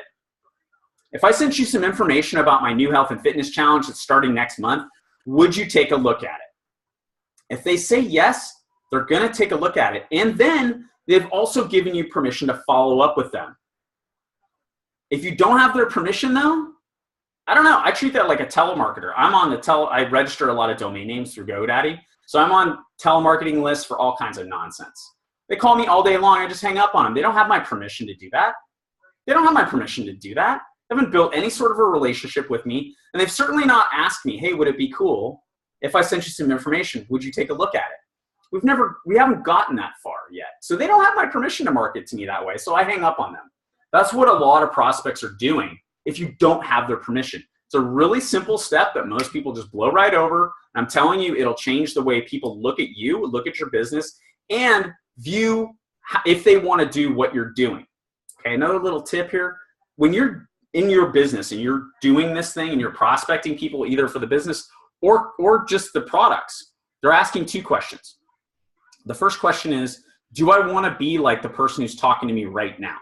If I sent you some information about my new health and fitness challenge that's starting next month, would you take a look at it? If they say yes, they're going to take a look at it. And then they've also given you permission to follow up with them. If you don't have their permission though, I don't know. I treat that like a telemarketer. I'm on I register a lot of domain names through GoDaddy. So I'm on telemarketing lists for all kinds of nonsense. They call me all day long. I just hang up on them. They don't have my permission to do that. They don't have my permission to do that. They haven't built any sort of a relationship with me. And they've certainly not asked me, hey, would it be cool if I sent you some information? Would you take a look at it? We haven't gotten that far yet. So they don't have my permission to market to me that way. So I hang up on them. That's what a lot of prospects are doing if you don't have their permission. It's a really simple step that most people just blow right over. I'm telling you, it'll change the way people look at you, look at your business, and view if they want to do what you're doing. Okay, another little tip here. When you're in your business and you're doing this thing and you're prospecting people either for the business or just the products, they're asking two questions. The first question is, do I want to be like the person who's talking to me right now?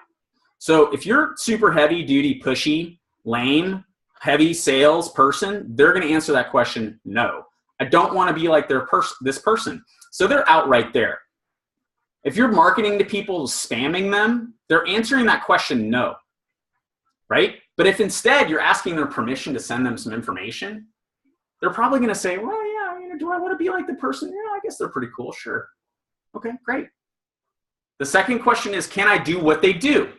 So if you're super heavy duty, pushy, lame, heavy sales person, they're going to answer that question, no. I don't want to be like this person. So they're out right there. If you're marketing to people, spamming them, they're answering that question, no. Right? But if instead you're asking their permission to send them some information, they're probably going to say, well, yeah, do I want to be like the person? Yeah, I guess they're pretty cool. Sure. Okay, great. The second question is, can I do what they do?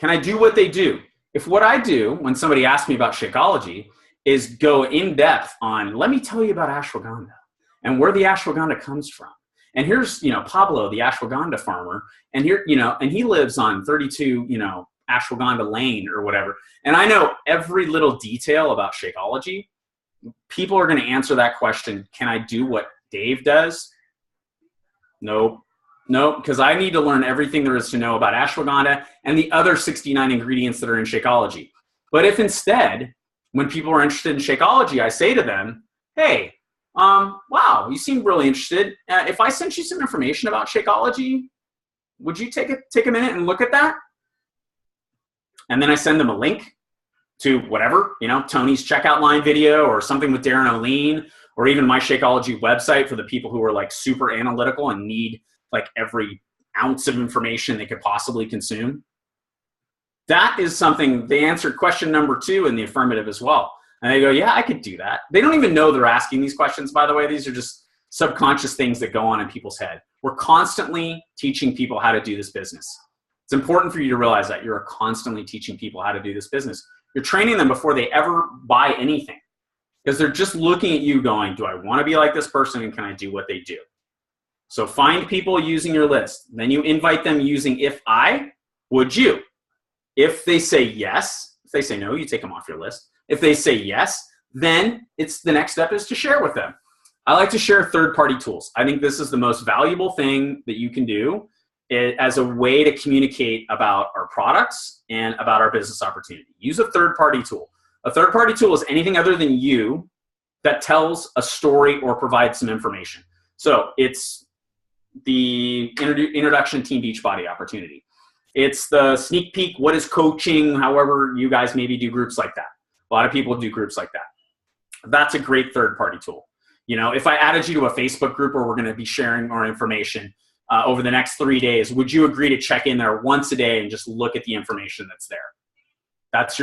Can I do what they do? If what I do when somebody asks me about Shakeology is go in depth on, let me tell you about ashwagandha and where the ashwagandha comes from. And here's, Pablo, the ashwagandha farmer, and here, and he lives on 32, ashwagandha lane or whatever. And I know every little detail about Shakeology. People are going to answer that question. Can I do what Dave does? Nope. No, because I need to learn everything there is to know about ashwagandha and the other 69 ingredients that are in Shakeology. But if instead, when people are interested in Shakeology, I say to them, hey, wow, you seem really interested. If I sent you some information about Shakeology, would you take a minute and look at that? And then I send them a link to whatever, Tony's checkout line video or something with Darren O'Lean, or even my Shakeology website for the people who are like super analytical and need like every ounce of information they could possibly consume. That is something, they answered question number 2 in the affirmative as well. And they go, yeah, I could do that. They don't even know they're asking these questions, by the way. These are just subconscious things that go on in people's head. We're constantly teaching people how to do this business. It's important for you to realize that you're constantly teaching people how to do this business. You're training them before they ever buy anything, because they're just looking at you going, do I want to be like this person and can I do what they do? So find people using your list. Then you invite them using if I, would you? If they say yes, if they say no, you take them off your list. If they say yes, then the next step is to share with them. I like to share third-party tools. I think this is the most valuable thing that you can do as a way to communicate about our products and about our business opportunity. Use a third-party tool. A third-party tool is anything other than you that tells a story or provides some information. So it's the introduction to Team Beachbody opportunity. It's the sneak peek, what is coaching, however you guys maybe do groups like that. A lot of people do groups like that. That's a great third-party tool. If I added you to a Facebook group where we're going to be sharing our information over the next 3 days, would you agree to check in there once a day and just look at the information that's there? That's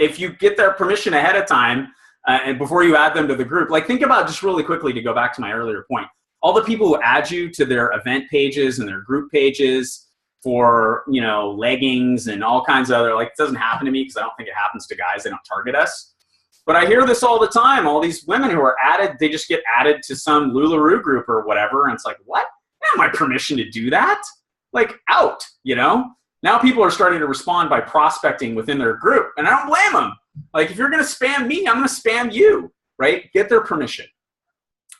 if you get their permission ahead of time and before you add them to the group, like think about just really quickly to go back to my earlier point, all the people who add you to their event pages and their group pages for, leggings and all kinds of other, like, it doesn't happen to me because I don't think it happens to guys. They don't target us. But I hear this all the time. All these women who are added, they just get added to some LuLaRoe group or whatever. And it's like, what? I don't have my permission to do that. Like, out, Now people are starting to respond by prospecting within their group. And I don't blame them. Like, if you're going to spam me, I'm going to spam you, right? Get their permission.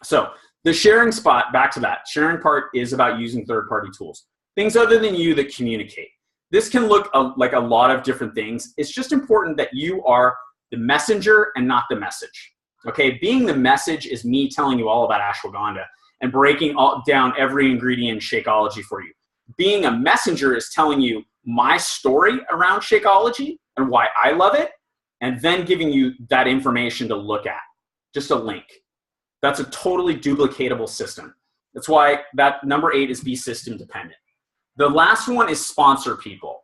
So the sharing spot, back to that. Sharing part is about using third-party tools. Things other than you that communicate. This can look like a lot of different things. It's just important that you are the messenger and not the message. Okay, being the message is me telling you all about ashwagandha and breaking down every ingredient in Shakeology for you. Being a messenger is telling you my story around Shakeology and why I love it, and then giving you that information to look at, just a link. That's a totally duplicatable system. That's why that number 8 is be system dependent. The last one is sponsor people.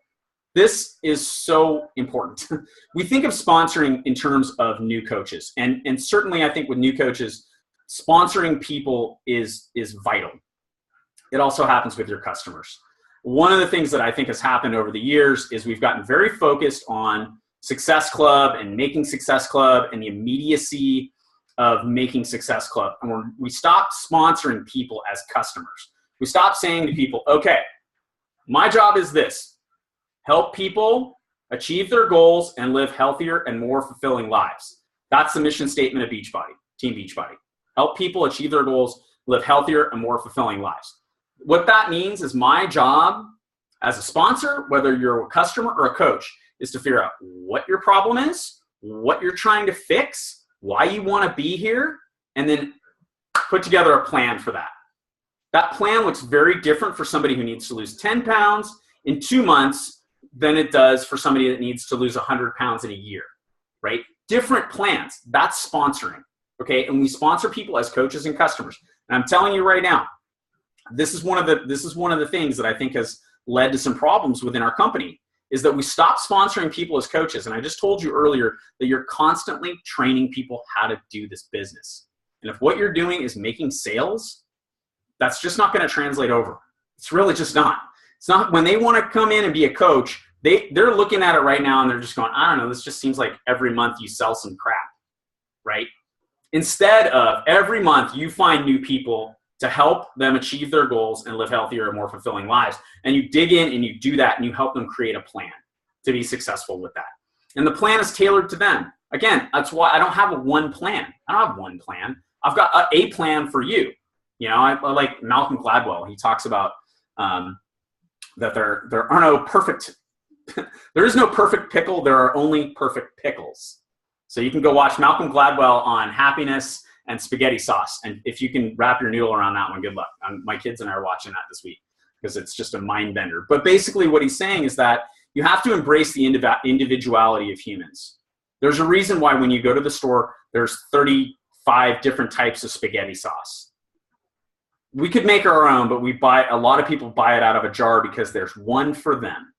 This is so important. We think of sponsoring in terms of new coaches. And certainly I think with new coaches, sponsoring people is vital. It also happens with your customers. One of the things that I think has happened over the years is we've gotten very focused on Success Club and making Success Club and the immediacy of making Success Club. And we stopped sponsoring people as customers. We stopped saying to people, okay, my job is this: help people achieve their goals and live healthier and more fulfilling lives. That's the mission statement of Beachbody, Team Beachbody. Help people achieve their goals, live healthier and more fulfilling lives. What that means is my job as a sponsor, whether you're a customer or a coach, is to figure out what your problem is, what you're trying to fix, why you want to be here, and then put together a plan for that. That plan looks very different for somebody who needs to lose 10 pounds in 2 months than it does for somebody that needs to lose 100 pounds in a year, right? Different plans. That's sponsoring, okay? And we sponsor people as coaches and customers. And I'm telling you right now, this is one of the things that I think has led to some problems within our company, is that we stopped sponsoring people as coaches. And I just told you earlier that you're constantly training people how to do this business. And if what you're doing is making sales, that's just not going to translate over. It's really just not. It's not. When they want to come in and be a coach, they're looking at it right now and they're just going, I don't know, this just seems like every month you sell some crap, right? Instead of every month you find new people to help them achieve their goals and live healthier and more fulfilling lives. And you dig in and you do that and you help them create a plan to be successful with that. And the plan is tailored to them. Again, that's why I don't have one plan. I don't have one plan. I've got a plan for you. You know, I like Malcolm Gladwell. He talks about that there are no perfect, there is no perfect pickle. There are only perfect pickles. So you can go watch Malcolm Gladwell on happiness and spaghetti sauce. And if you can wrap your noodle around that one, good luck. My kids and I are watching that this week because it's just a mind bender. But basically what he's saying is that you have to embrace the individuality of humans. There's a reason why when you go to the store, there's 35 different types of spaghetti sauce. We could make our own, but a lot of people buy it out of a jar because there's one for them.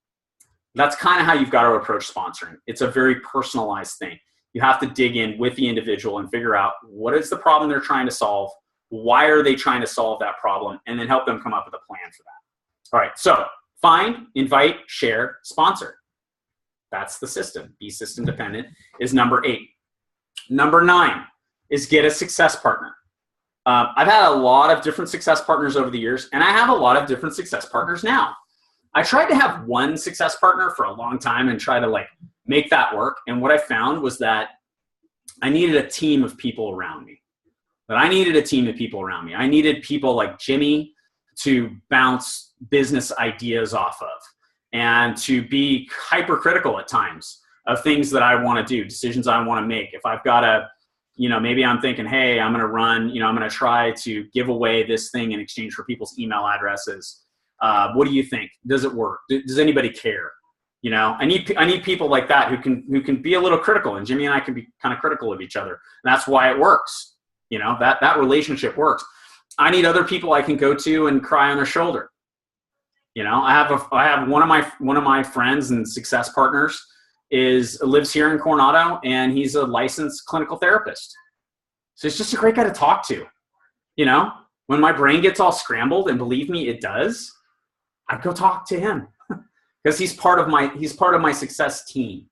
That's kind of how you've got to approach sponsoring. It's a very personalized thing. You have to dig in with the individual and figure out what is the problem they're trying to solve, why are they trying to solve that problem, and then help them come up with a plan for that. All right, so find, invite, share, sponsor. That's the system. Be system dependent is number 8. Number 9 is get a success partner. I've had a lot of different success partners over the years, and I have a lot of different success partners now. I tried to have one success partner for a long time and try to make that work. And what I found was that I needed a team of people around me. I needed people like Jimmy to bounce business ideas off of and to be hypercritical at times of things that I want to do, decisions I want to make. If I've got maybe I'm thinking, hey, I'm going to try to give away this thing in exchange for people's email addresses. What do you think? Does it work? Does anybody care? I need people like that who can be a little critical, and Jimmy and I can be kind of critical of each other. And that's why it works. That relationship works. I need other people I can go to and cry on their shoulder. I have one of my friends and success partners lives here in Coronado, and he's a licensed clinical therapist. So he's just a great guy to talk to. When my brain gets all scrambled, and believe me, it does, I'd go talk to him because he's part of my success team.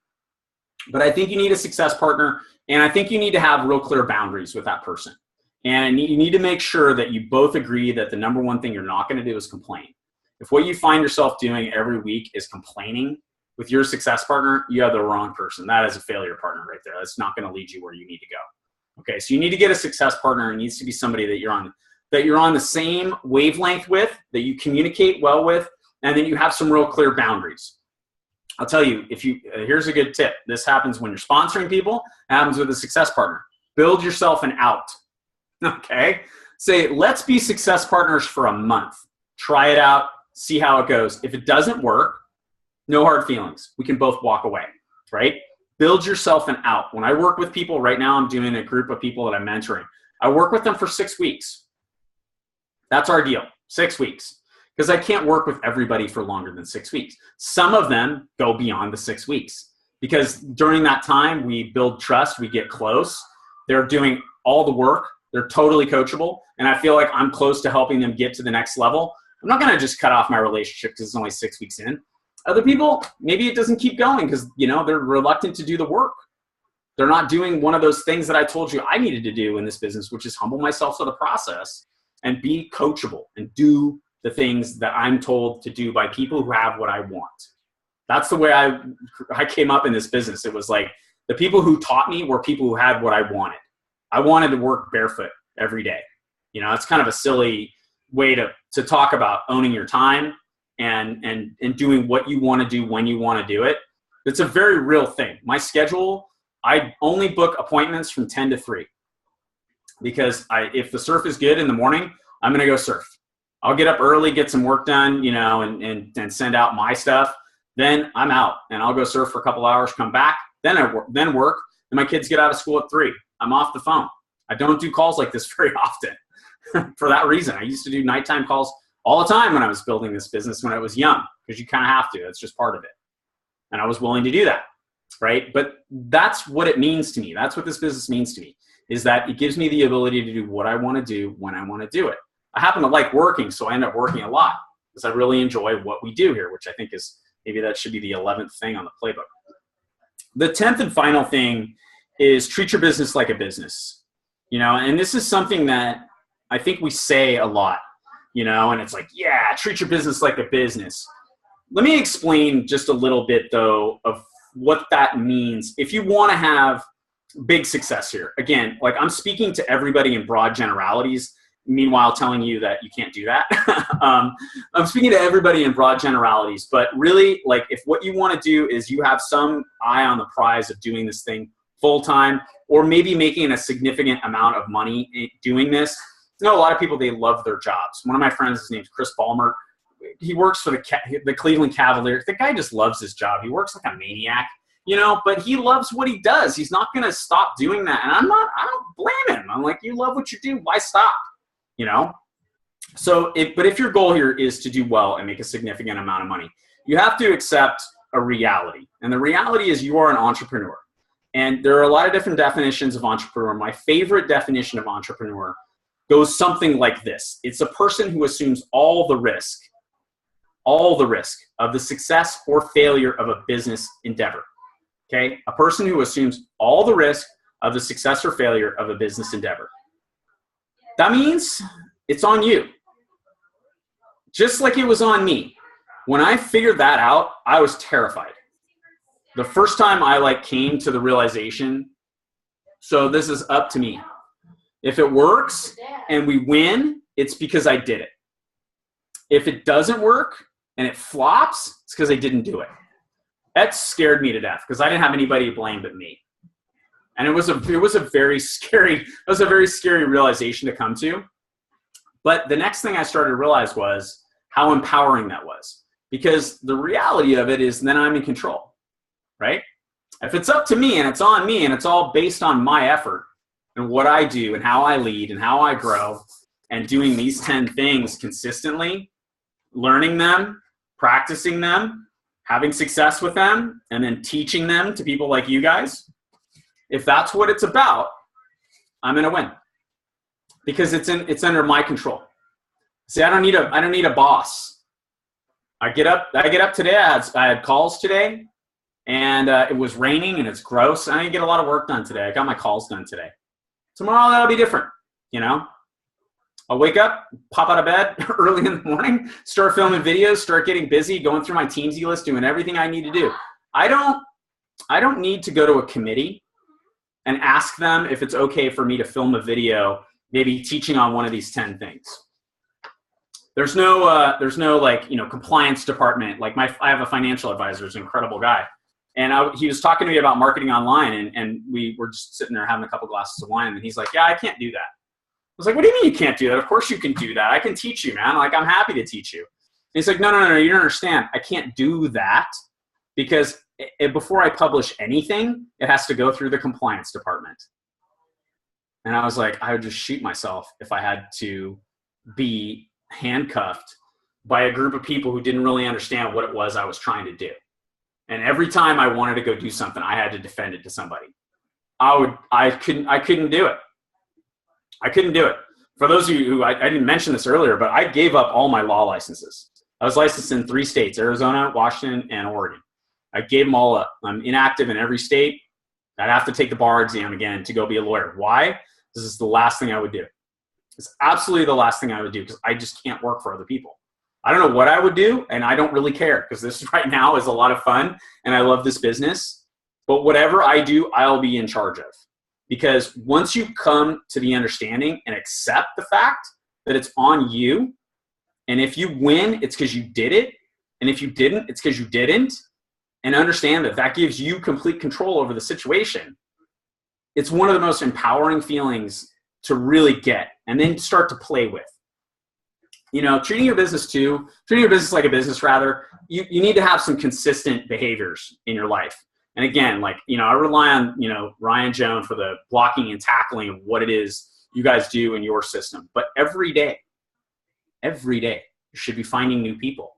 But I think you need a success partner, and I think you need to have real clear boundaries with that person. And you need to make sure that you both agree that the number one thing you're not going to do is complain. If what you find yourself doing every week is complaining with your success partner, you have the wrong person. That is a failure partner right there. That's not going to lead you where you need to go. Okay, so you need to get a success partner. It needs to be somebody that you're on the same wavelength with, that you communicate well with, and then you have some real clear boundaries. I'll tell you, here's a good tip. This happens when you're sponsoring people. It happens with a success partner. Build yourself an out. Okay? Say, let's be success partners for a month. Try it out. See how it goes. If it doesn't work, no hard feelings. We can both walk away, right? Build yourself an out. When I work with people right now, I'm doing a group of people that I'm mentoring. I work with them for 6 weeks. That's our deal, 6 weeks. Because I can't work with everybody for longer than 6 weeks. Some of them go beyond the 6 weeks. Because during that time, we build trust, we get close. They're doing all the work. They're totally coachable. And I feel like I'm close to helping them get to the next level. I'm not going to just cut off my relationship because it's only 6 weeks in. Other people, maybe it doesn't keep going because, they're reluctant to do the work. They're not doing one of those things that I told you I needed to do in this business, which is humble myself to the process and be coachable and do the things that I'm told to do by people who have what I want. That's the way I came up in this business. It was like the people who taught me were people who had what I wanted. I wanted to work barefoot every day. It's kind of a silly way to talk about owning your time and doing what you want to do when you want to do it. It's a very real thing. My schedule, I only book appointments from 10 to 3 because if the surf is good in the morning, I'm going to go surf. I'll get up early, get some work done, and send out my stuff. Then I'm out and I'll go surf for a couple hours, come back, then work. And my kids get out of school at 3. I'm off the phone. I don't do calls like this very often for that reason. I used to do nighttime calls all the time when I was building this business when I was young, because you kind of have to. It's just part of it. And I was willing to do that, right? But that's what it means to me. That's what this business means to me, is that it gives me the ability to do what I want to do when I want to do it. I happen to like working, so I end up working a lot because I really enjoy what we do here, which I think is maybe that should be the 11th thing on the playbook. The 10th and final thing is treat your business like a business, and this is something that I think we say a lot, and it's like, yeah, treat your business like a business. Let me explain just a little bit, though, of what that means. If you want to have big success here, again, like I'm speaking to everybody in broad generalities, meanwhile telling you that you can't do that. I'm speaking to everybody in broad generalities, but really, like, if what you want to do is you have some eye on the prize of doing this thing full-time, or maybe making a significant amount of money doing this. A lot of people, they love their jobs. One of my friends, his name's Chris Ballmer. He works for the Cleveland Cavaliers. The guy just loves his job. He works like a maniac, but he loves what he does. He's not going to stop doing that. And I don't blame him. I'm like, you love what you do. Why stop? So but if your goal here is to do well and make a significant amount of money, you have to accept a reality. And the reality is you are an entrepreneur. And there are a lot of different definitions of entrepreneur. My favorite definition of entrepreneur goes something like this. It's a person who assumes all the risk of the success or failure of a business endeavor. Okay? A person who assumes all the risk of the success or failure of a business endeavor. That means it's on you. Just like it was on me. When I figured that out, I was terrified. The first time I came to the realization, so this is up to me. If it works and we win, it's because I did it. If it doesn't work and it flops, it's because I didn't do it. That scared me to death because I didn't have anybody to blame but me. And it was a very scary realization to come to. But the next thing I started to realize was how empowering that was. Because the reality of it is then I'm in control, right? If it's up to me and it's on me and it's all based on my effort and what I do and how I lead and how I grow and doing these 10 things consistently, learning them, practicing them, having success with them, and then teaching them to people like you guys, if that's what it's about, I'm going to win because it's under my control. See, I don't need a boss. I get up today. I had calls today, and it was raining and it's gross. I didn't get a lot of work done today. I got my calls done today. Tomorrow that'll be different. I'll wake up, pop out of bed early in the morning, start filming videos, start getting busy, going through my Teamsy list, doing everything I need to do. I don't need to go to a committee and ask them if it's okay for me to film a video, maybe teaching on one of these 10 things. There's no compliance department. I have a financial advisor, who's an incredible guy. And he was talking to me about marketing online, and we were just sitting there having a couple glasses of wine, and he's like, yeah, I can't do that. I was like, what do you mean you can't do that? Of course you can do that. I can teach you, man. Like, I'm happy to teach you. And he's like, no, you don't understand. I can't do that because before I publish anything, it has to go through the compliance department. And I was like, I would just shoot myself if I had to be handcuffed by a group of people who didn't really understand what it was I was trying to do. And every time I wanted to go do something, I had to defend it to somebody. I couldn't do it. I couldn't do it. For those of you who, I didn't mention this earlier, but I gave up all my law licenses. I was licensed in 3 states, Arizona, Washington, and Oregon. I gave them all up. I'm inactive in every state. I'd have to take the bar exam again to go be a lawyer. Why? This is the last thing I would do. It's absolutely the last thing I would do because I just can't work for other people. I don't know what I would do, and I don't really care because this right now is a lot of fun, and I love this business. But whatever I do, I'll be in charge of. Because once you come to the understanding and accept the fact that it's on you, and if you win, it's because you did it, and if you didn't, it's because you didn't, and understand that that gives you complete control over the situation, it's one of the most empowering feelings to really get and then start to play with. You know, treating your business like a business rather, you need to have some consistent behaviors in your life. And again, like, you know, I rely on, you know, Ryan Jones for the blocking and tackling of what it is you guys do in your system. But every day, you should be finding new people.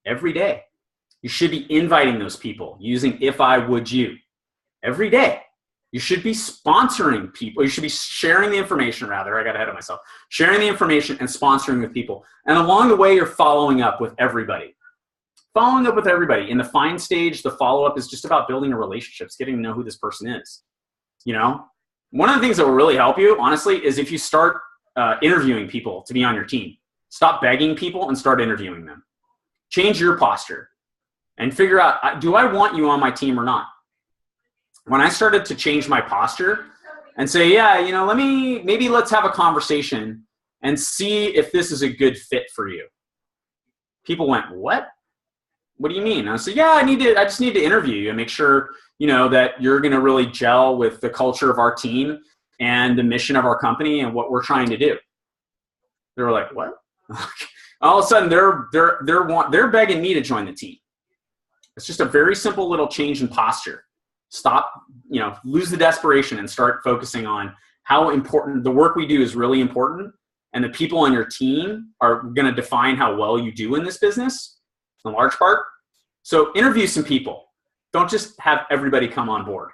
Every day. You should be inviting those people using if I would you. Every day. You should be sponsoring people. You should be sharing the information, rather. I got ahead of myself. Sharing the information and sponsoring with people. And along the way, you're following up with everybody. Following up with everybody. In the find stage, the follow-up is just about building a relationship, getting to know who this person is. You know? One of the things that will really help you, honestly, is if you start interviewing people to be on your team. Stop begging people and start interviewing them. Change your posture. And figure out, do I want you on my team or not? When I started to change my posture and say, yeah, you know, maybe let's have a conversation and see if this is a good fit for you. People went, what? What do you mean? I said, yeah, I just need to interview you and make sure, you know, that you're going to really gel with the culture of our team and the mission of our company and what we're trying to do. They were like, what? All of a sudden they're begging me to join the team. It's just a very simple little change in posture. Stop, you know, lose the desperation and start focusing on how important the work we do is really important. And the people on your team are going to define how well you do in this business in large part. So interview some people. Don't just have everybody come on board,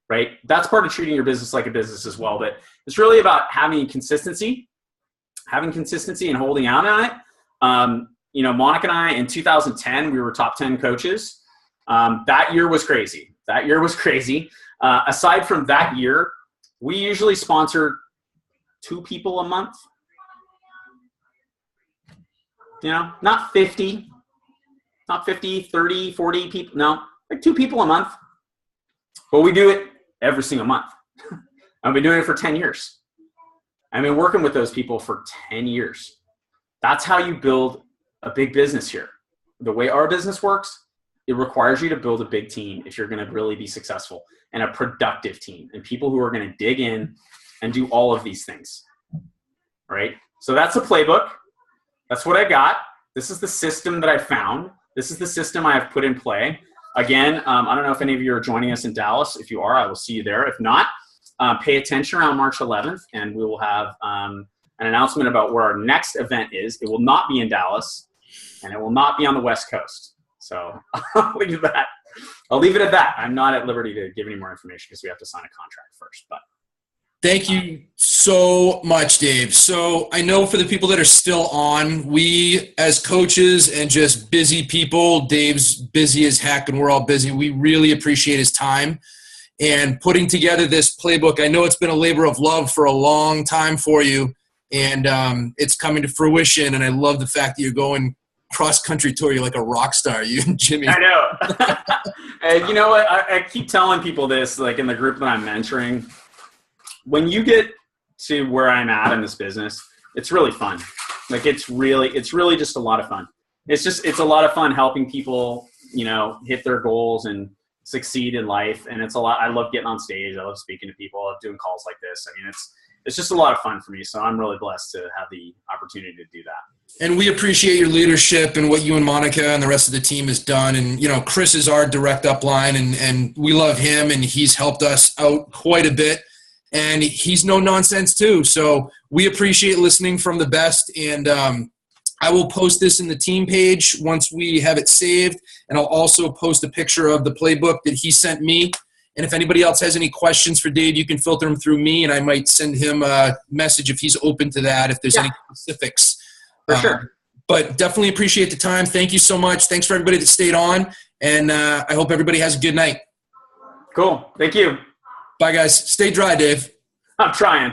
right? That's part of treating your business like a business as well. But it's really about having consistency and holding out on it. You know, Monica and I in 2010, we were top 10 coaches. That year was crazy. Aside from that year, we usually sponsor 2 people a month. You know, not 50, 30, 40 people. No, like 2 people a month. But we do it every single month. I've been doing it for 10 years. I've been working with those people for 10 years. That's how you build a big business here. The way our business works, it requires you to build a big team if you're going to really be successful, and a productive team and people who are going to dig in and do all of these things. Right? So that's a playbook. That's what I got. This is the system that I found. This is the system I have put in play. Again, I don't know if any of you are joining us in Dallas. If you are, I will see you there. If not, pay attention around March 11th, and we will have an announcement about where our next event is. It will not be in Dallas, and it will not be on the West Coast. So I'll leave it at that. I'm not at liberty to give any more information because we have to sign a contract first. But thank you so much, Dave. So I know for the people that are still on, we as coaches and just busy people, Dave's busy as heck and we're all busy. We really appreciate his time and putting together this playbook. I know it's been a labor of love for a long time for you, and it's coming to fruition. And I love the fact that you're going cross-country tour. You're like a rock star, you and Jimmy. I know. And you know what? I keep telling people this, like in the group that I'm mentoring. When you get to where I'm at in this business, it's really fun. Like it's really just a lot of fun. It's a lot of fun helping people, you know, hit their goals and succeed in life. And it's a lot. I love getting on stage. I love speaking to people. I love doing calls like this. I mean, it's just a lot of fun for me. So I'm really blessed to have the opportunity to do that. And we appreciate your leadership and what you and Monica and the rest of the team has done. And, you know, Chris is our direct upline, and we love him, and he's helped us out quite a bit. And he's no nonsense too. So we appreciate listening from the best. And I will post this in the team page once we have it saved. And I'll also post a picture of the playbook that he sent me. And if anybody else has any questions for Dave, you can filter them through me, and I might send him a message if he's open to that, if there's any specifics. For sure. But definitely appreciate the time. Thank you so much. Thanks for everybody that stayed on. And I hope everybody has a good night. Cool. Thank you. Bye, guys. Stay dry, Dave. I'm trying.